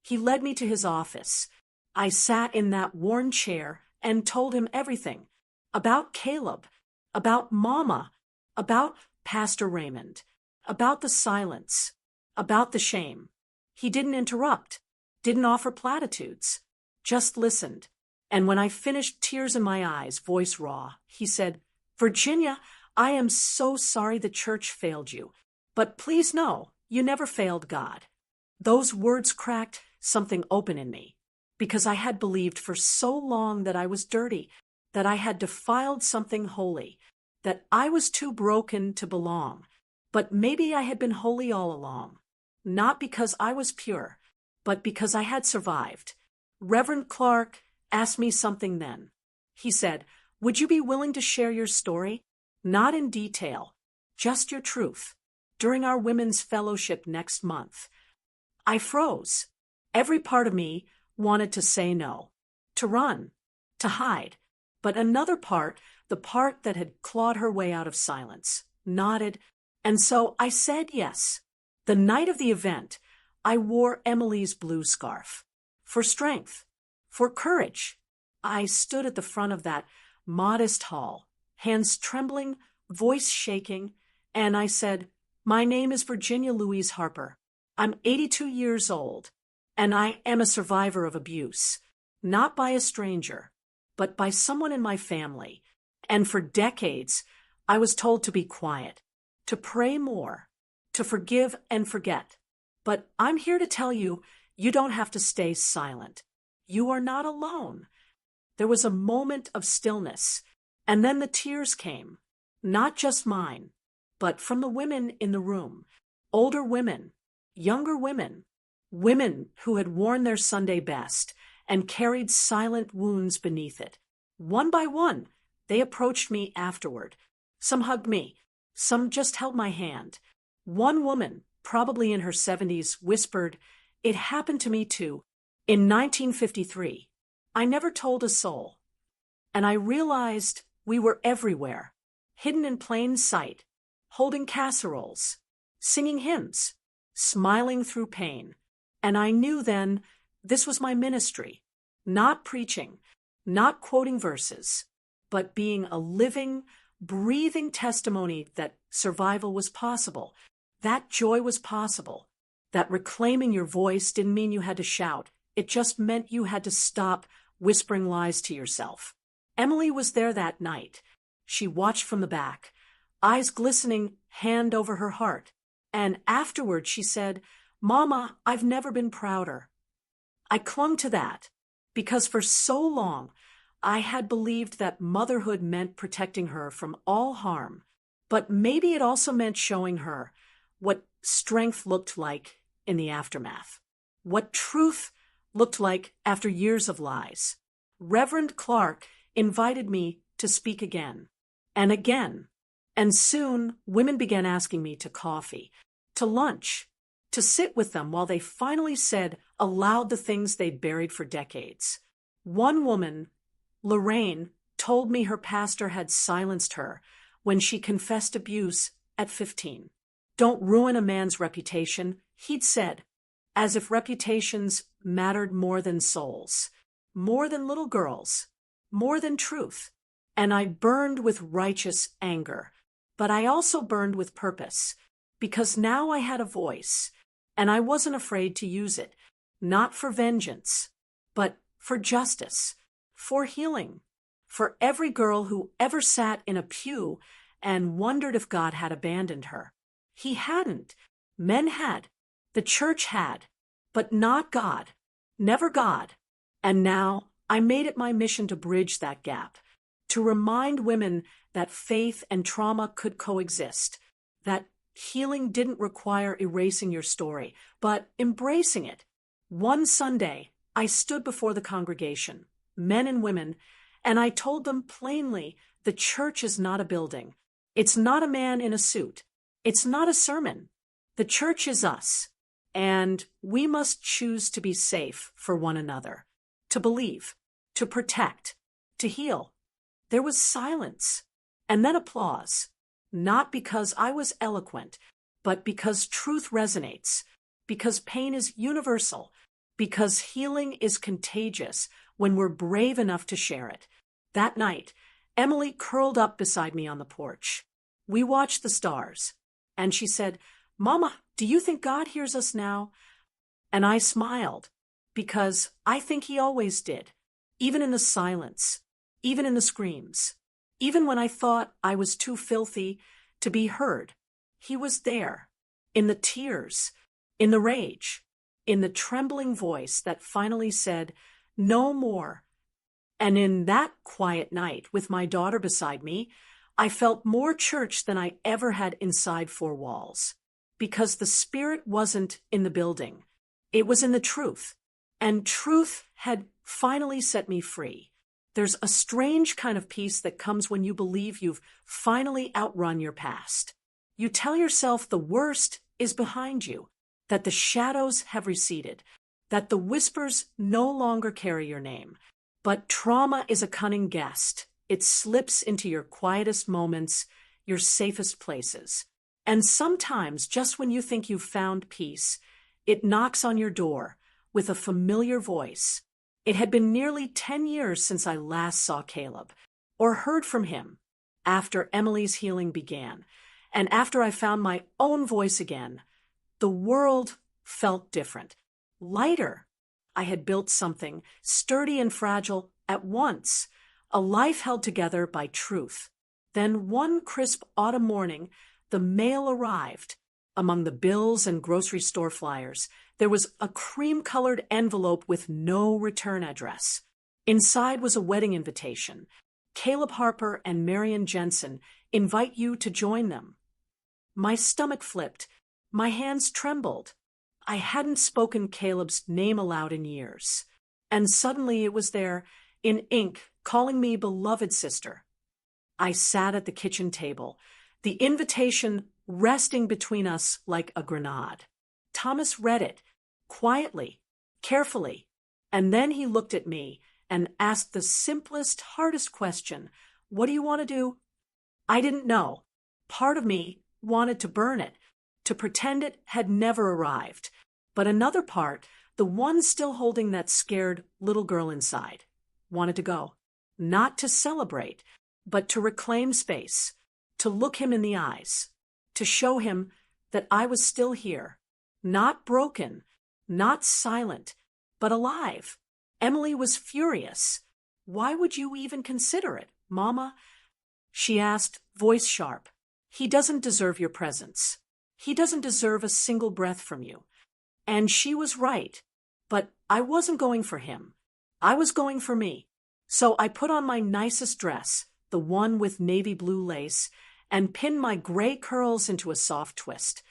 He led me to his office, I sat in that worn chair and told him everything about Caleb, about Mama, about Pastor Raymond, about the silence, about the shame. He didn't interrupt, didn't offer platitudes, just listened. And when I finished, tears in my eyes, voice raw, he said, "Virginia, I am so sorry the church failed you, but please know you never failed God." Those words cracked something open in me, because I had believed for so long that I was dirty, that I had defiled something holy, that I was too broken to belong. But maybe I had been holy all along, not because I was pure, but because I had survived. Reverend Clark asked me something then. He said, "Would you be willing to share your story? Not in detail, just your truth, during our women's fellowship next month." I froze. Every part of me wanted to say no, to run, to hide. But another part, the part that had clawed her way out of silence, nodded, and so I said yes. The night of the event, I wore Emily's blue scarf. For strength, for courage. I stood at the front of that modest hall, hands trembling, voice shaking, and I said, "My name is Virginia Louise Harper. I'm 82 years old, and I am a survivor of abuse, not by a stranger, but by someone in my family. And for decades, I was told to be quiet, to pray more, to forgive and forget. But I'm here to tell you, you don't have to stay silent. You are not alone." There was a moment of stillness, and then the tears came, not just mine, but from the women in the room, older women, younger women, women who had worn their Sunday best and carried silent wounds beneath it. One by one, they approached me afterward. Some hugged me, some just held my hand. One woman, probably in her 70s, whispered, "It happened to me too, in 1953. I never told a soul." And I realized we were everywhere, hidden in plain sight, holding casseroles, singing hymns, smiling through pain. And I knew then this was my ministry, not preaching, not quoting verses, but being a living, breathing testimony that survival was possible, that joy was possible, that reclaiming your voice didn't mean you had to shout. It just meant you had to stop whispering lies to yourself. Emily was there that night. She watched from the back, eyes glistening, hand over her heart. And afterward she said, "Mama, I've never been prouder." I clung to that because for so long I had believed that motherhood meant protecting her from all harm, but maybe it also meant showing her what strength looked like in the aftermath, what truth looked like after years of lies. Reverend Clark invited me to speak again and again, and soon women began asking me to coffee, to lunch, to sit with them while they finally said aloud the things they'd buried for decades. One woman, Lorraine, told me her pastor had silenced her when she confessed abuse at 15. "Don't ruin a man's reputation," he'd said, as if reputations mattered more than souls, more than little girls, more than truth. And I burned with righteous anger, but I also burned with purpose, because now I had a voice, and I wasn't afraid to use it, not for vengeance, but for justice, for healing, for every girl who ever sat in a pew and wondered if God had abandoned her. He hadn't. Men had. The church had. But not God. Never God. And now I made it my mission to bridge that gap, to remind women that faith and trauma could coexist, that healing didn't require erasing your story, but embracing it. One Sunday, I stood before the congregation, men and women, and I told them plainly, the church is not a building. It's not a man in a suit. It's not a sermon. The church is us, and we must choose to be safe for one another, to believe, to protect, to heal. There was silence, and then applause, not because I was eloquent, but because truth resonates, because pain is universal, because healing is contagious when we're brave enough to share it. That night, Emily curled up beside me on the porch. We watched the stars, and she said, "Mama, do you think God hears us now?" And I smiled, because I think he always did, even in the silence, even in the screams, even when I thought I was too filthy to be heard. He was there, in the tears, in the rage, in the trembling voice that finally said, "No more." And in that quiet night, with my daughter beside me, I felt more church than I ever had inside four walls. Because the Spirit wasn't in the building. It was in the truth. And truth had finally set me free. There's a strange kind of peace that comes when you believe you've finally outrun your past. You tell yourself the worst is behind you, that the shadows have receded, that the whispers no longer carry your name. But trauma is a cunning guest. It slips into your quietest moments, your safest places. And sometimes, just when you think you've found peace, it knocks on your door with a familiar voice. It had been nearly 10 years since I last saw Caleb, or heard from him, after Emily's healing began, and after I found my own voice again. The world felt different, lighter. I had built something sturdy and fragile at once, a life held together by truth. Then one crisp autumn morning, the mail arrived. Among the bills and grocery store flyers, there was a cream-colored envelope with no return address. Inside was a wedding invitation. Caleb Harper and Marian Jensen invite you to join them. My stomach flipped. My hands trembled. I hadn't spoken Caleb's name aloud in years. And suddenly it was there, in ink, calling me beloved sister. I sat at the kitchen table, the invitation resting between us like a grenade. Thomas read it, quietly, carefully, and then he looked at me and asked the simplest, hardest question, "What do you want to do?" I didn't know. Part of me wanted to burn it, to pretend it had never arrived. But another part, the one still holding that scared little girl inside, wanted to go. Not to celebrate, but to reclaim space, to look him in the eyes, to show him that I was still here, not broken, not silent, but alive. Emily was furious. "Why would you even consider it, Mama?" she asked, voice sharp. "He doesn't deserve your presence. He doesn't deserve a single breath from you." And she was right. But I wasn't going for him. I was going for me. So I put on my nicest dress, the one with navy blue lace, and pinned my gray curls into a soft twist.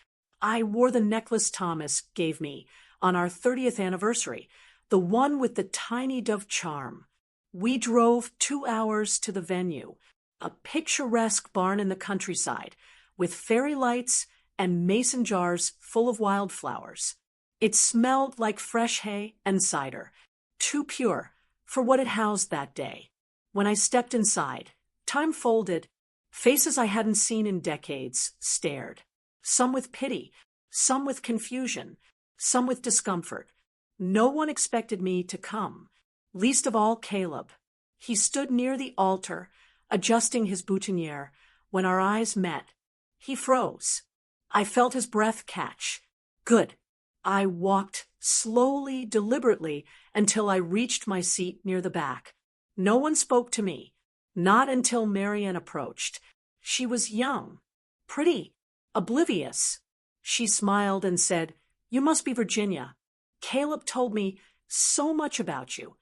I wore the necklace Thomas gave me on our 30th anniversary, the one with the tiny dove charm. We drove 2 hours to the venue, a picturesque barn in the countryside, with fairy lights and mason jars full of wildflowers. It smelled like fresh hay and cider, too pure for what it housed that day. When I stepped inside, time folded, faces I hadn't seen in decades stared, some with pity, some with confusion, some with discomfort. No one expected me to come, least of all Caleb. He stood near the altar, adjusting his boutonniere. When our eyes met, he froze. I felt his breath catch. Good. I walked slowly, deliberately, until I reached my seat near the back. No one spoke to me, not until Marian approached. She was young, pretty, oblivious. She smiled and said, "You must be Virginia. Caleb told me so much about you."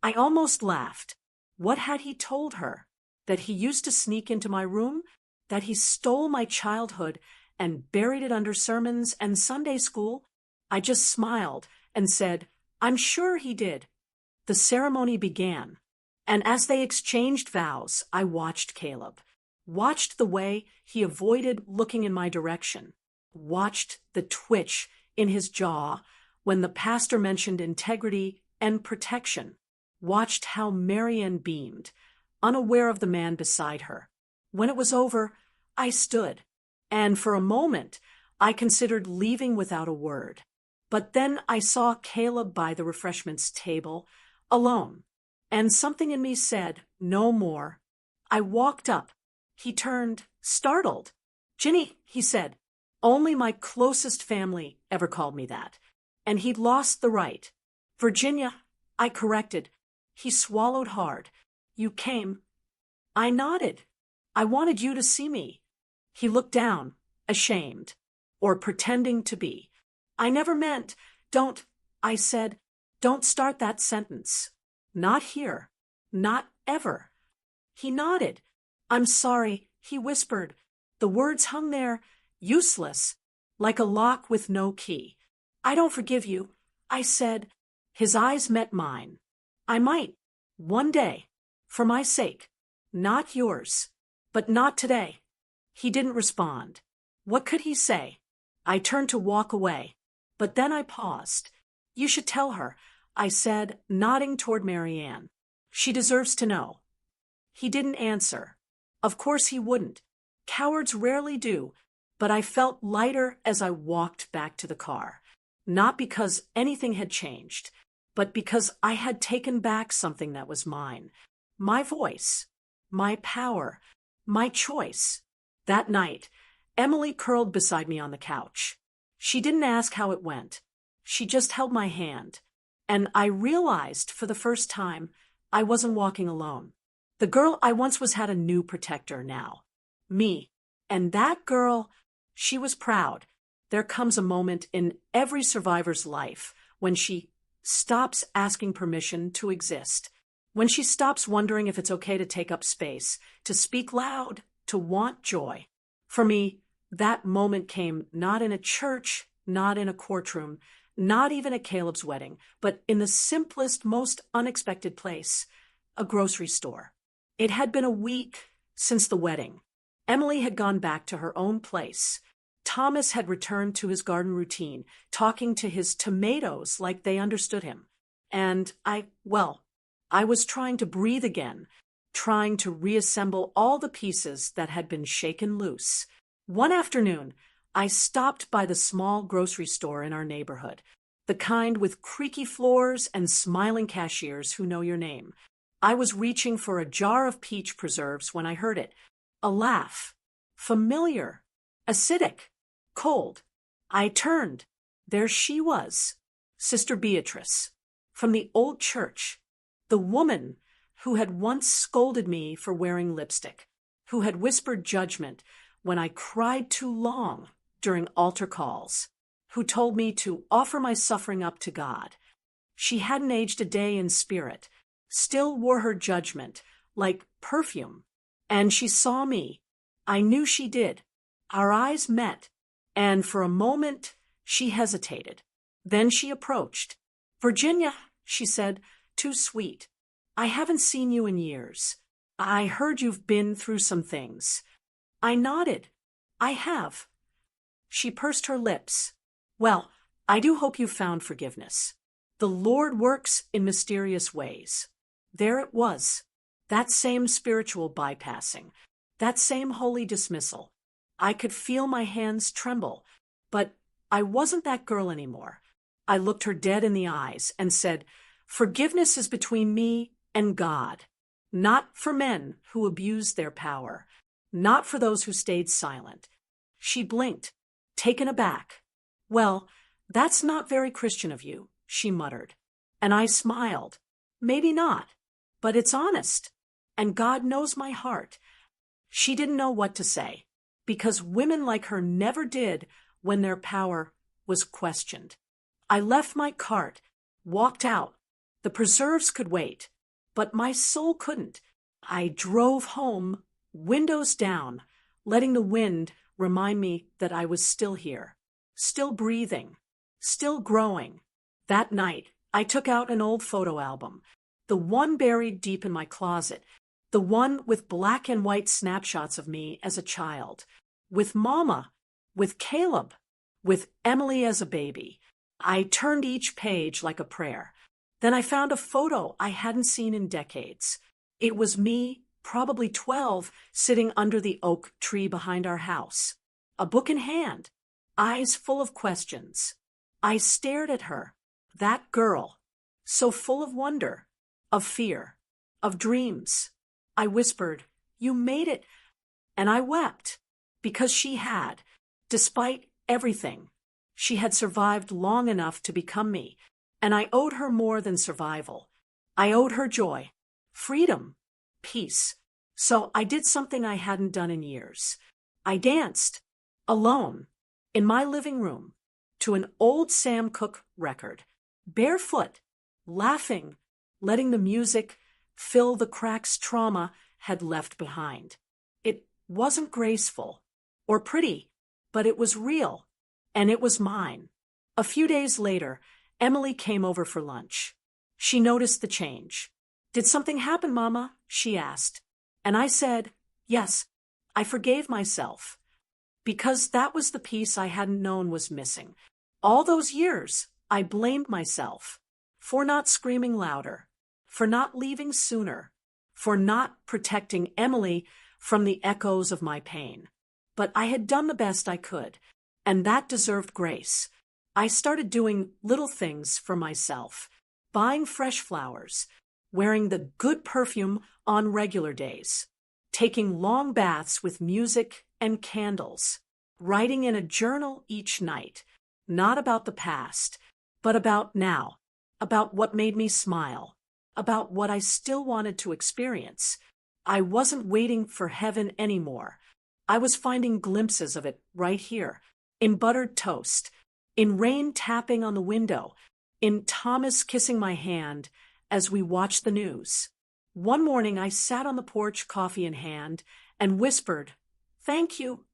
I almost laughed. What had he told her? That he used to sneak into my room? That he stole my childhood and buried it under sermons and Sunday school? I just smiled and said, "I'm sure he did." The ceremony began, and as they exchanged vows, I watched Caleb, watched the way he avoided looking in my direction, watched the twitch in his jaw when the pastor mentioned integrity and protection, watched how Marian beamed, unaware of the man beside her. When it was over, I stood, and for a moment I considered leaving without a word. But then I saw Caleb by the refreshments table, alone, and something in me said, no more. I walked up. He turned, startled. Ginny, he said, only my closest family ever called me that. And he'd lost the right. Virginia, I corrected. He swallowed hard. You came. I nodded. I wanted you to see me. He looked down, ashamed, or pretending to be. I never meant, don't, I said, don't start that sentence. Not here. Not ever. He nodded. I'm sorry, he whispered. The words hung there, useless, like a lock with no key. I don't forgive you, I said. His eyes met mine. I might, one day, for my sake, not yours, but not today. He didn't respond. What could he say? I turned to walk away, but then I paused. You should tell her, I said, nodding toward Marianne. She deserves to know. He didn't answer. Of course he wouldn't. Cowards rarely do, but I felt lighter as I walked back to the car. Not because anything had changed, but because I had taken back something that was mine. My voice, my power, my choice. That night, Emily curled beside me on the couch. She didn't ask how it went. She just held my hand. And I realized for the first time I wasn't walking alone. The girl I once was had a new protector now. Me. And that girl, she was proud. There comes a moment in every survivor's life when she stops asking permission to exist, when she stops wondering if it's okay to take up space, to speak loud, to want joy. For me, that moment came not in a church, not in a courtroom, not even at Caleb's wedding, but in the simplest, most unexpected place, a grocery store. It had been a week since the wedding. Emily had gone back to her own place. Thomas had returned to his garden routine, talking to his tomatoes like they understood him. And I was trying to breathe again, trying to reassemble all the pieces that had been shaken loose. One afternoon, I stopped by the small grocery store in our neighborhood, the kind with creaky floors and smiling cashiers who know your name. I was reaching for a jar of peach preserves when I heard it. A laugh. Familiar. Acidic. Cold. I turned. There she was. Sister Beatrice. From the old church. The woman who had once scolded me for wearing lipstick. Who had whispered judgment when I cried too long during altar calls. Who told me to offer my suffering up to God. She hadn't aged a day in spirit. Still wore her judgment, like perfume. And she saw me. I knew she did. Our eyes met, and for a moment she hesitated. Then she approached. Virginia, she said, too sweet. I haven't seen you in years. I heard you've been through some things. I nodded. I have. She pursed her lips. Well, I do hope you found forgiveness. The Lord works in mysterious ways. There it was, that same spiritual bypassing, that same holy dismissal. I could feel my hands tremble, but I wasn't that girl anymore. I looked her dead in the eyes and said, forgiveness is between me and God, not for men who abused their power, not for those who stayed silent. She blinked, taken aback. Well, that's not very Christian of you, she muttered. And I smiled. Maybe not. But it's honest, and God knows my heart. She didn't know what to say, because women like her never did when their power was questioned. I left my cart, walked out. The preserves could wait, but my soul couldn't. I drove home, windows down, letting the wind remind me that I was still here, still breathing, still growing. That night, I took out an old photo album, the one buried deep in my closet, the one with black and white snapshots of me as a child, with Mama, with Caleb, with Emily as a baby. I turned each page like a prayer. Then I found a photo I hadn't seen in decades. It was me, probably 12, sitting under the oak tree behind our house, a book in hand, eyes full of questions. I stared at her, that girl, so full of wonder, of fear, of dreams. I whispered, "You made it," and I wept, because she had, despite everything. She had survived long enough to become me, and I owed her more than survival. I owed her joy, freedom, peace. So I did something I hadn't done in years. I danced, alone, in my living room, to an old Sam Cooke record, barefoot, laughing, letting the music fill the cracks trauma had left behind. It wasn't graceful or pretty, but it was real, and it was mine. A few days later, Emily came over for lunch. She noticed the change. "Did something happen, Mama?" she asked. And I said, "Yes, I forgave myself." Because that was the piece I hadn't known was missing. All those years, I blamed myself for not screaming louder, for not leaving sooner, for not protecting Emily from the echoes of my pain. But I had done the best I could, and that deserved grace. I started doing little things for myself, buying fresh flowers, wearing the good perfume on regular days, taking long baths with music and candles, writing in a journal each night, not about the past, but about now, about what made me smile, about what I still wanted to experience. I wasn't waiting for heaven anymore. I was finding glimpses of it right here, in buttered toast, in rain tapping on the window, in Thomas kissing my hand as we watched the news. One morning I sat on the porch, coffee in hand, and whispered, "Thank you."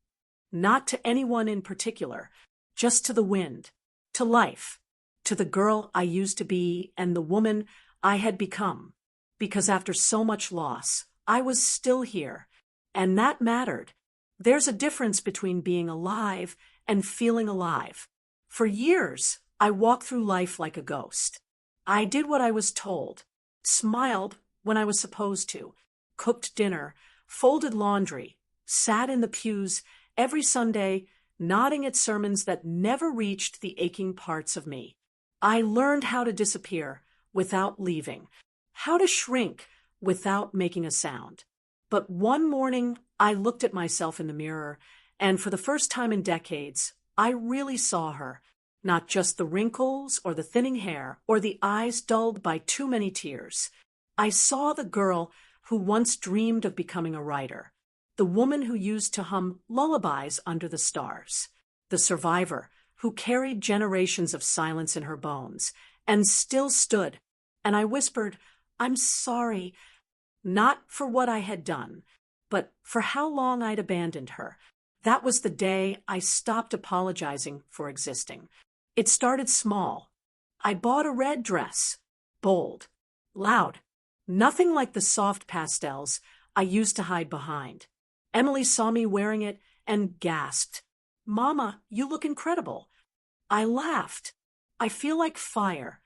Not to anyone in particular, just to the wind, to life, to the girl I used to be and the woman I had become. Because after so much loss, I was still here, and that mattered. There's a difference between being alive and feeling alive. For years, I walked through life like a ghost. I did what I was told, smiled when I was supposed to, cooked dinner, folded laundry, sat in the pews every Sunday, nodding at sermons that never reached the aching parts of me. I learned how to disappear without leaving, how to shrink without making a sound. But one morning, I looked at myself in the mirror, and for the first time in decades, I really saw her. Not just the wrinkles or the thinning hair or the eyes dulled by too many tears. I saw the girl who once dreamed of becoming a writer, the woman who used to hum lullabies under the stars, the survivor who carried generations of silence in her bones and still stood. And I whispered, "I'm sorry," not for what I had done, but for how long I'd abandoned her. That was the day I stopped apologizing for existing. It started small. I bought a red dress, bold, loud, nothing like the soft pastels I used to hide behind. Emily saw me wearing it and gasped, "Mama, you look incredible." I laughed. "I feel like fire."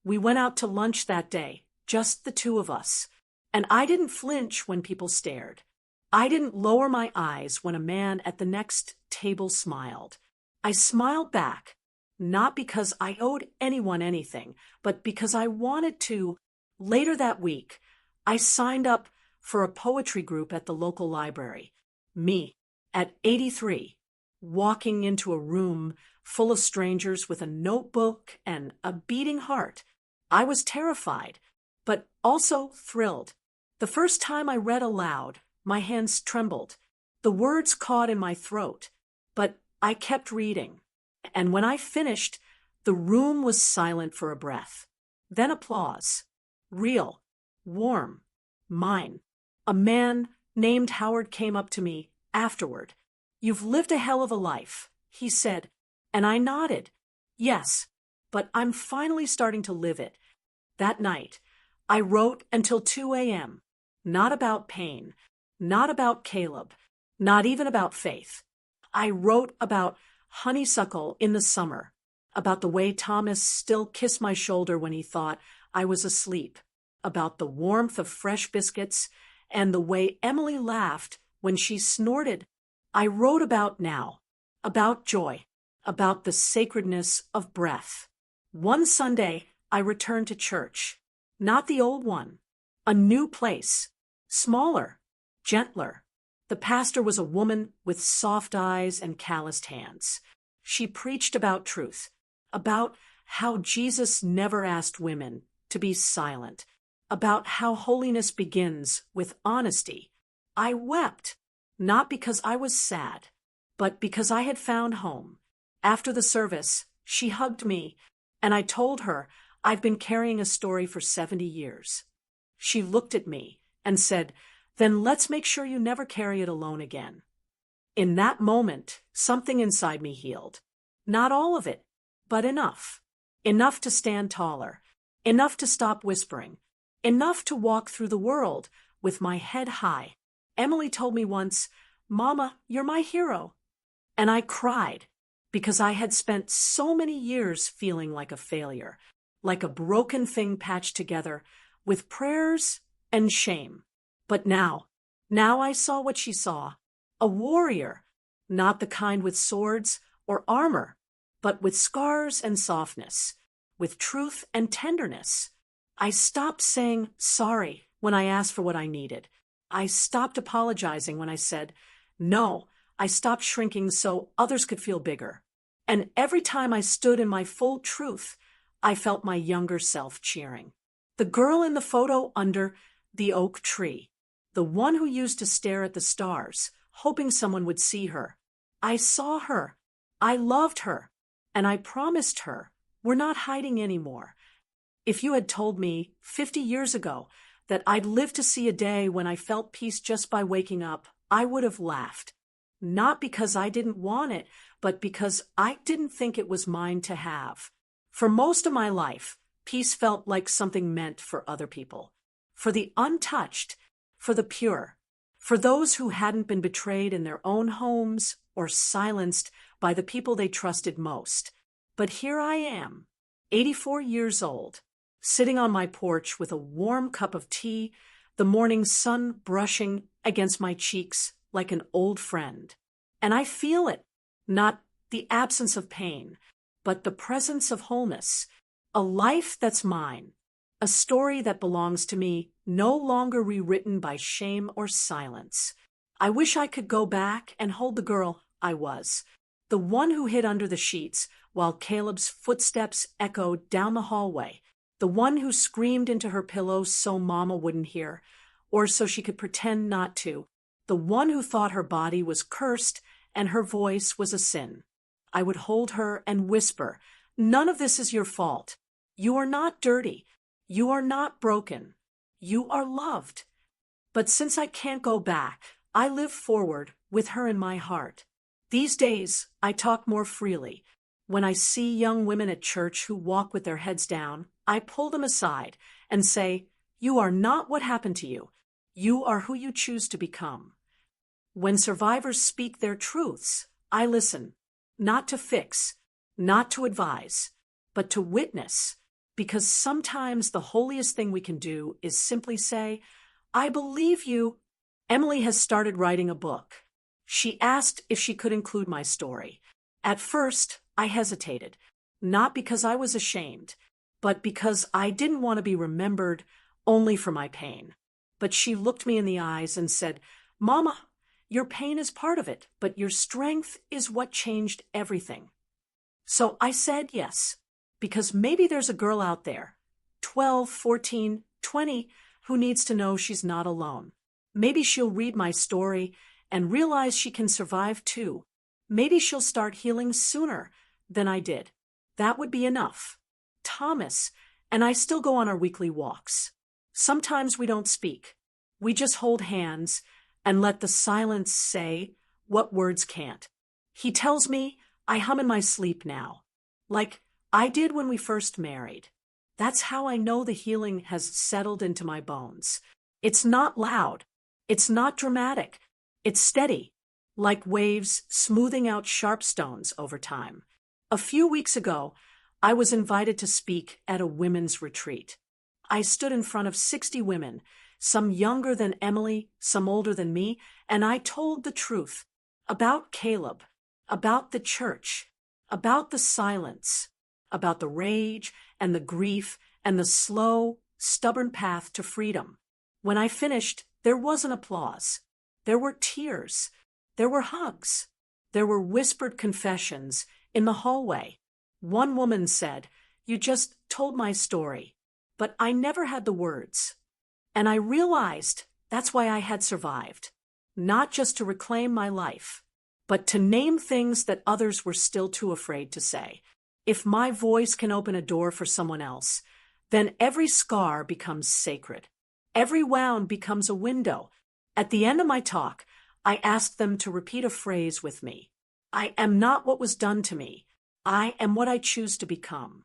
We went out to lunch that day, just the two of us, and I didn't flinch when people stared. I didn't lower my eyes when a man at the next table smiled. I smiled back, not because I owed anyone anything, but because I wanted to. Later that week, I signed up for a poetry group at the local library. Me, at 83, walking into a room full of strangers with a notebook and a beating heart. I was terrified, but also thrilled. The first time I read aloud, my hands trembled. The words caught in my throat, but I kept reading. And when I finished, the room was silent for a breath. Then applause. Real, warm, mine. A man named Howard came up to me afterward. "You've lived a hell of a life," he said, and I nodded. "Yes, but I'm finally starting to live it." That night, I wrote until 2 a.m., not about pain, not about Caleb, not even about faith. I wrote about honeysuckle in the summer, about the way Thomas still kissed my shoulder when he thought I was asleep, about the warmth of fresh biscuits, and the way Emily laughed when she snorted. I wrote about now, about joy, about the sacredness of breath. One Sunday, I returned to church. Not the old one. A new place. Smaller. Gentler. The pastor was a woman with soft eyes and calloused hands. She preached about truth, about how Jesus never asked women to be silent, about how holiness begins with honesty. I wept, not because I was sad, but because I had found home. After the service, she hugged me, and I told her I've been carrying a story for 70 years. She looked at me and said, "Then let's make sure you never carry it alone again." In that moment, something inside me healed. Not all of it, but enough. Enough to stand taller. Enough to stop whispering. Enough to walk through the world with my head high. Emily told me once, "Mama, you're my hero." And I cried because I had spent so many years feeling like a failure, like a broken thing patched together with prayers and shame. But now I saw what she saw. A warrior, not the kind with swords or armor, but with scars and softness, with truth and tenderness. I stopped saying sorry when I asked for what I needed. I stopped apologizing when I said no. I stopped shrinking so others could feel bigger. And every time I stood in my full truth, I felt my younger self cheering. The girl in the photo under the oak tree, the one who used to stare at the stars, hoping someone would see her. I saw her. I loved her. And I promised her, we're not hiding anymore. If you had told me 50 years ago that I'd live to see a day when I felt peace just by waking up, I would have laughed. Not because I didn't want it, but because I didn't think it was mine to have. For most of my life, peace felt like something meant for other people. For the untouched, for the pure, for those who hadn't been betrayed in their own homes or silenced by the people they trusted most. But here I am, 84 years old, sitting on my porch with a warm cup of tea, the morning sun brushing against my cheeks like an old friend. And I feel it, not the absence of pain, but the presence of wholeness, a life that's mine, a story that belongs to me, no longer rewritten by shame or silence. I wish I could go back and hold the girl I was, the one who hid under the sheets while Caleb's footsteps echoed down the hallway, the one who screamed into her pillow so Mama wouldn't hear, or so she could pretend not to, the one who thought her body was cursed and her voice was a sin. I would hold her and whisper, "None of this is your fault. You are not dirty. You are not broken. You are loved." But since I can't go back, I live forward with her in my heart. These days, I talk more freely. When I see young women at church who walk with their heads down, I pull them aside and say, "You are not what happened to you. You are who you choose to become." When survivors speak their truths, I listen, not to fix, not to advise, but to witness, because sometimes the holiest thing we can do is simply say, "I believe you." Emily has started writing a book. She asked if she could include my story. At first, I hesitated, not because I was ashamed, but because I didn't want to be remembered only for my pain. But she looked me in the eyes and said, "Mama, your pain is part of it, but your strength is what changed everything." So I said yes, because maybe there's a girl out there, 12, 14, 20, who needs to know she's not alone. Maybe she'll read my story and realize she can survive too. Maybe she'll start healing sooner than I did. That would be enough. Thomas and I still go on our weekly walks. Sometimes we don't speak. We just hold hands and let the silence say what words can't. He tells me I hum in my sleep now, like I did when we first married. That's how I know the healing has settled into my bones. It's not loud. It's not dramatic. It's steady, like waves smoothing out sharp stones over time. A few weeks ago, I was invited to speak at a women's retreat. I stood in front of 60 women, some younger than Emily, some older than me, and I told the truth about Caleb, about the church, about the silence, about the rage and the grief and the slow, stubborn path to freedom. When I finished, there wasn't applause. There were tears. There were hugs. There were whispered confessions in the hallway. One woman said, "You just told my story, but I never had the words." And I realized that's why I had survived. Not just to reclaim my life, but to name things that others were still too afraid to say. If my voice can open a door for someone else, then every scar becomes sacred. Every wound becomes a window. At the end of my talk, I asked them to repeat a phrase with me. I am not what was done to me. I am what I choose to become.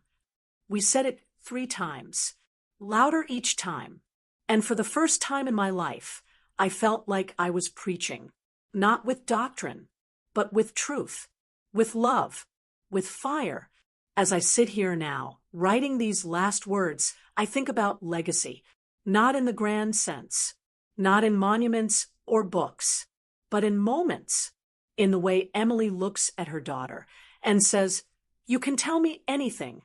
We said it 3 times, louder each time. And for the first time in my life, I felt like I was preaching, not with doctrine, but with truth, with love, with fire. As I sit here now, writing these last words, I think about legacy, not in the grand sense, not in monuments or books, but in moments, in the way Emily looks at her daughter and says, "You can tell me anything,"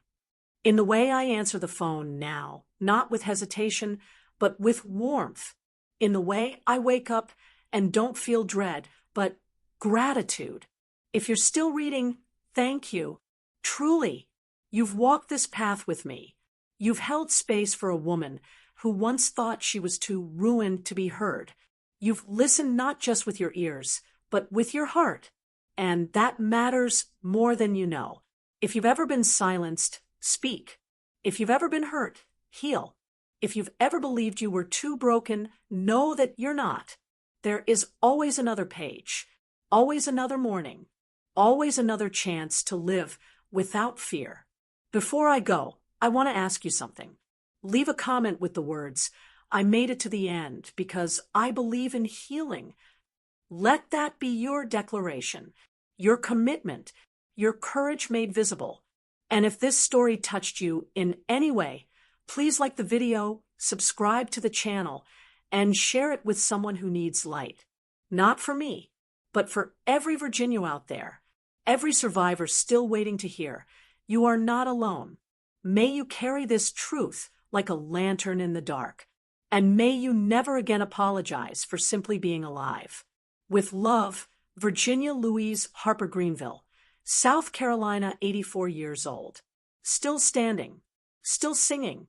in the way I answer the phone now, not with hesitation, but with warmth, in the way I wake up and don't feel dread, but gratitude. If you're still reading, thank you. Truly, you've walked this path with me. You've held space for a woman who once thought she was too ruined to be heard. You've listened not just with your ears, but with your heart. And that matters more than you know. If you've ever been silenced, speak. If you've ever been hurt, heal. If you've ever believed you were too broken, know that you're not. There is always another page, always another morning, always another chance to live without fear. Before I go, I want to ask you something. Leave a comment with the words, "I made it to the end because I believe in healing." Let that be your declaration, your commitment, your courage made visible. And if this story touched you in any way, please like the video, subscribe to the channel, and share it with someone who needs light. Not for me, but for every Virginia out there, every survivor still waiting to hear, you are not alone. May you carry this truth like a lantern in the dark, and may you never again apologize for simply being alive. With love, Virginia Louise Harper Greenville, South Carolina, 84 years old. Still standing, still singing,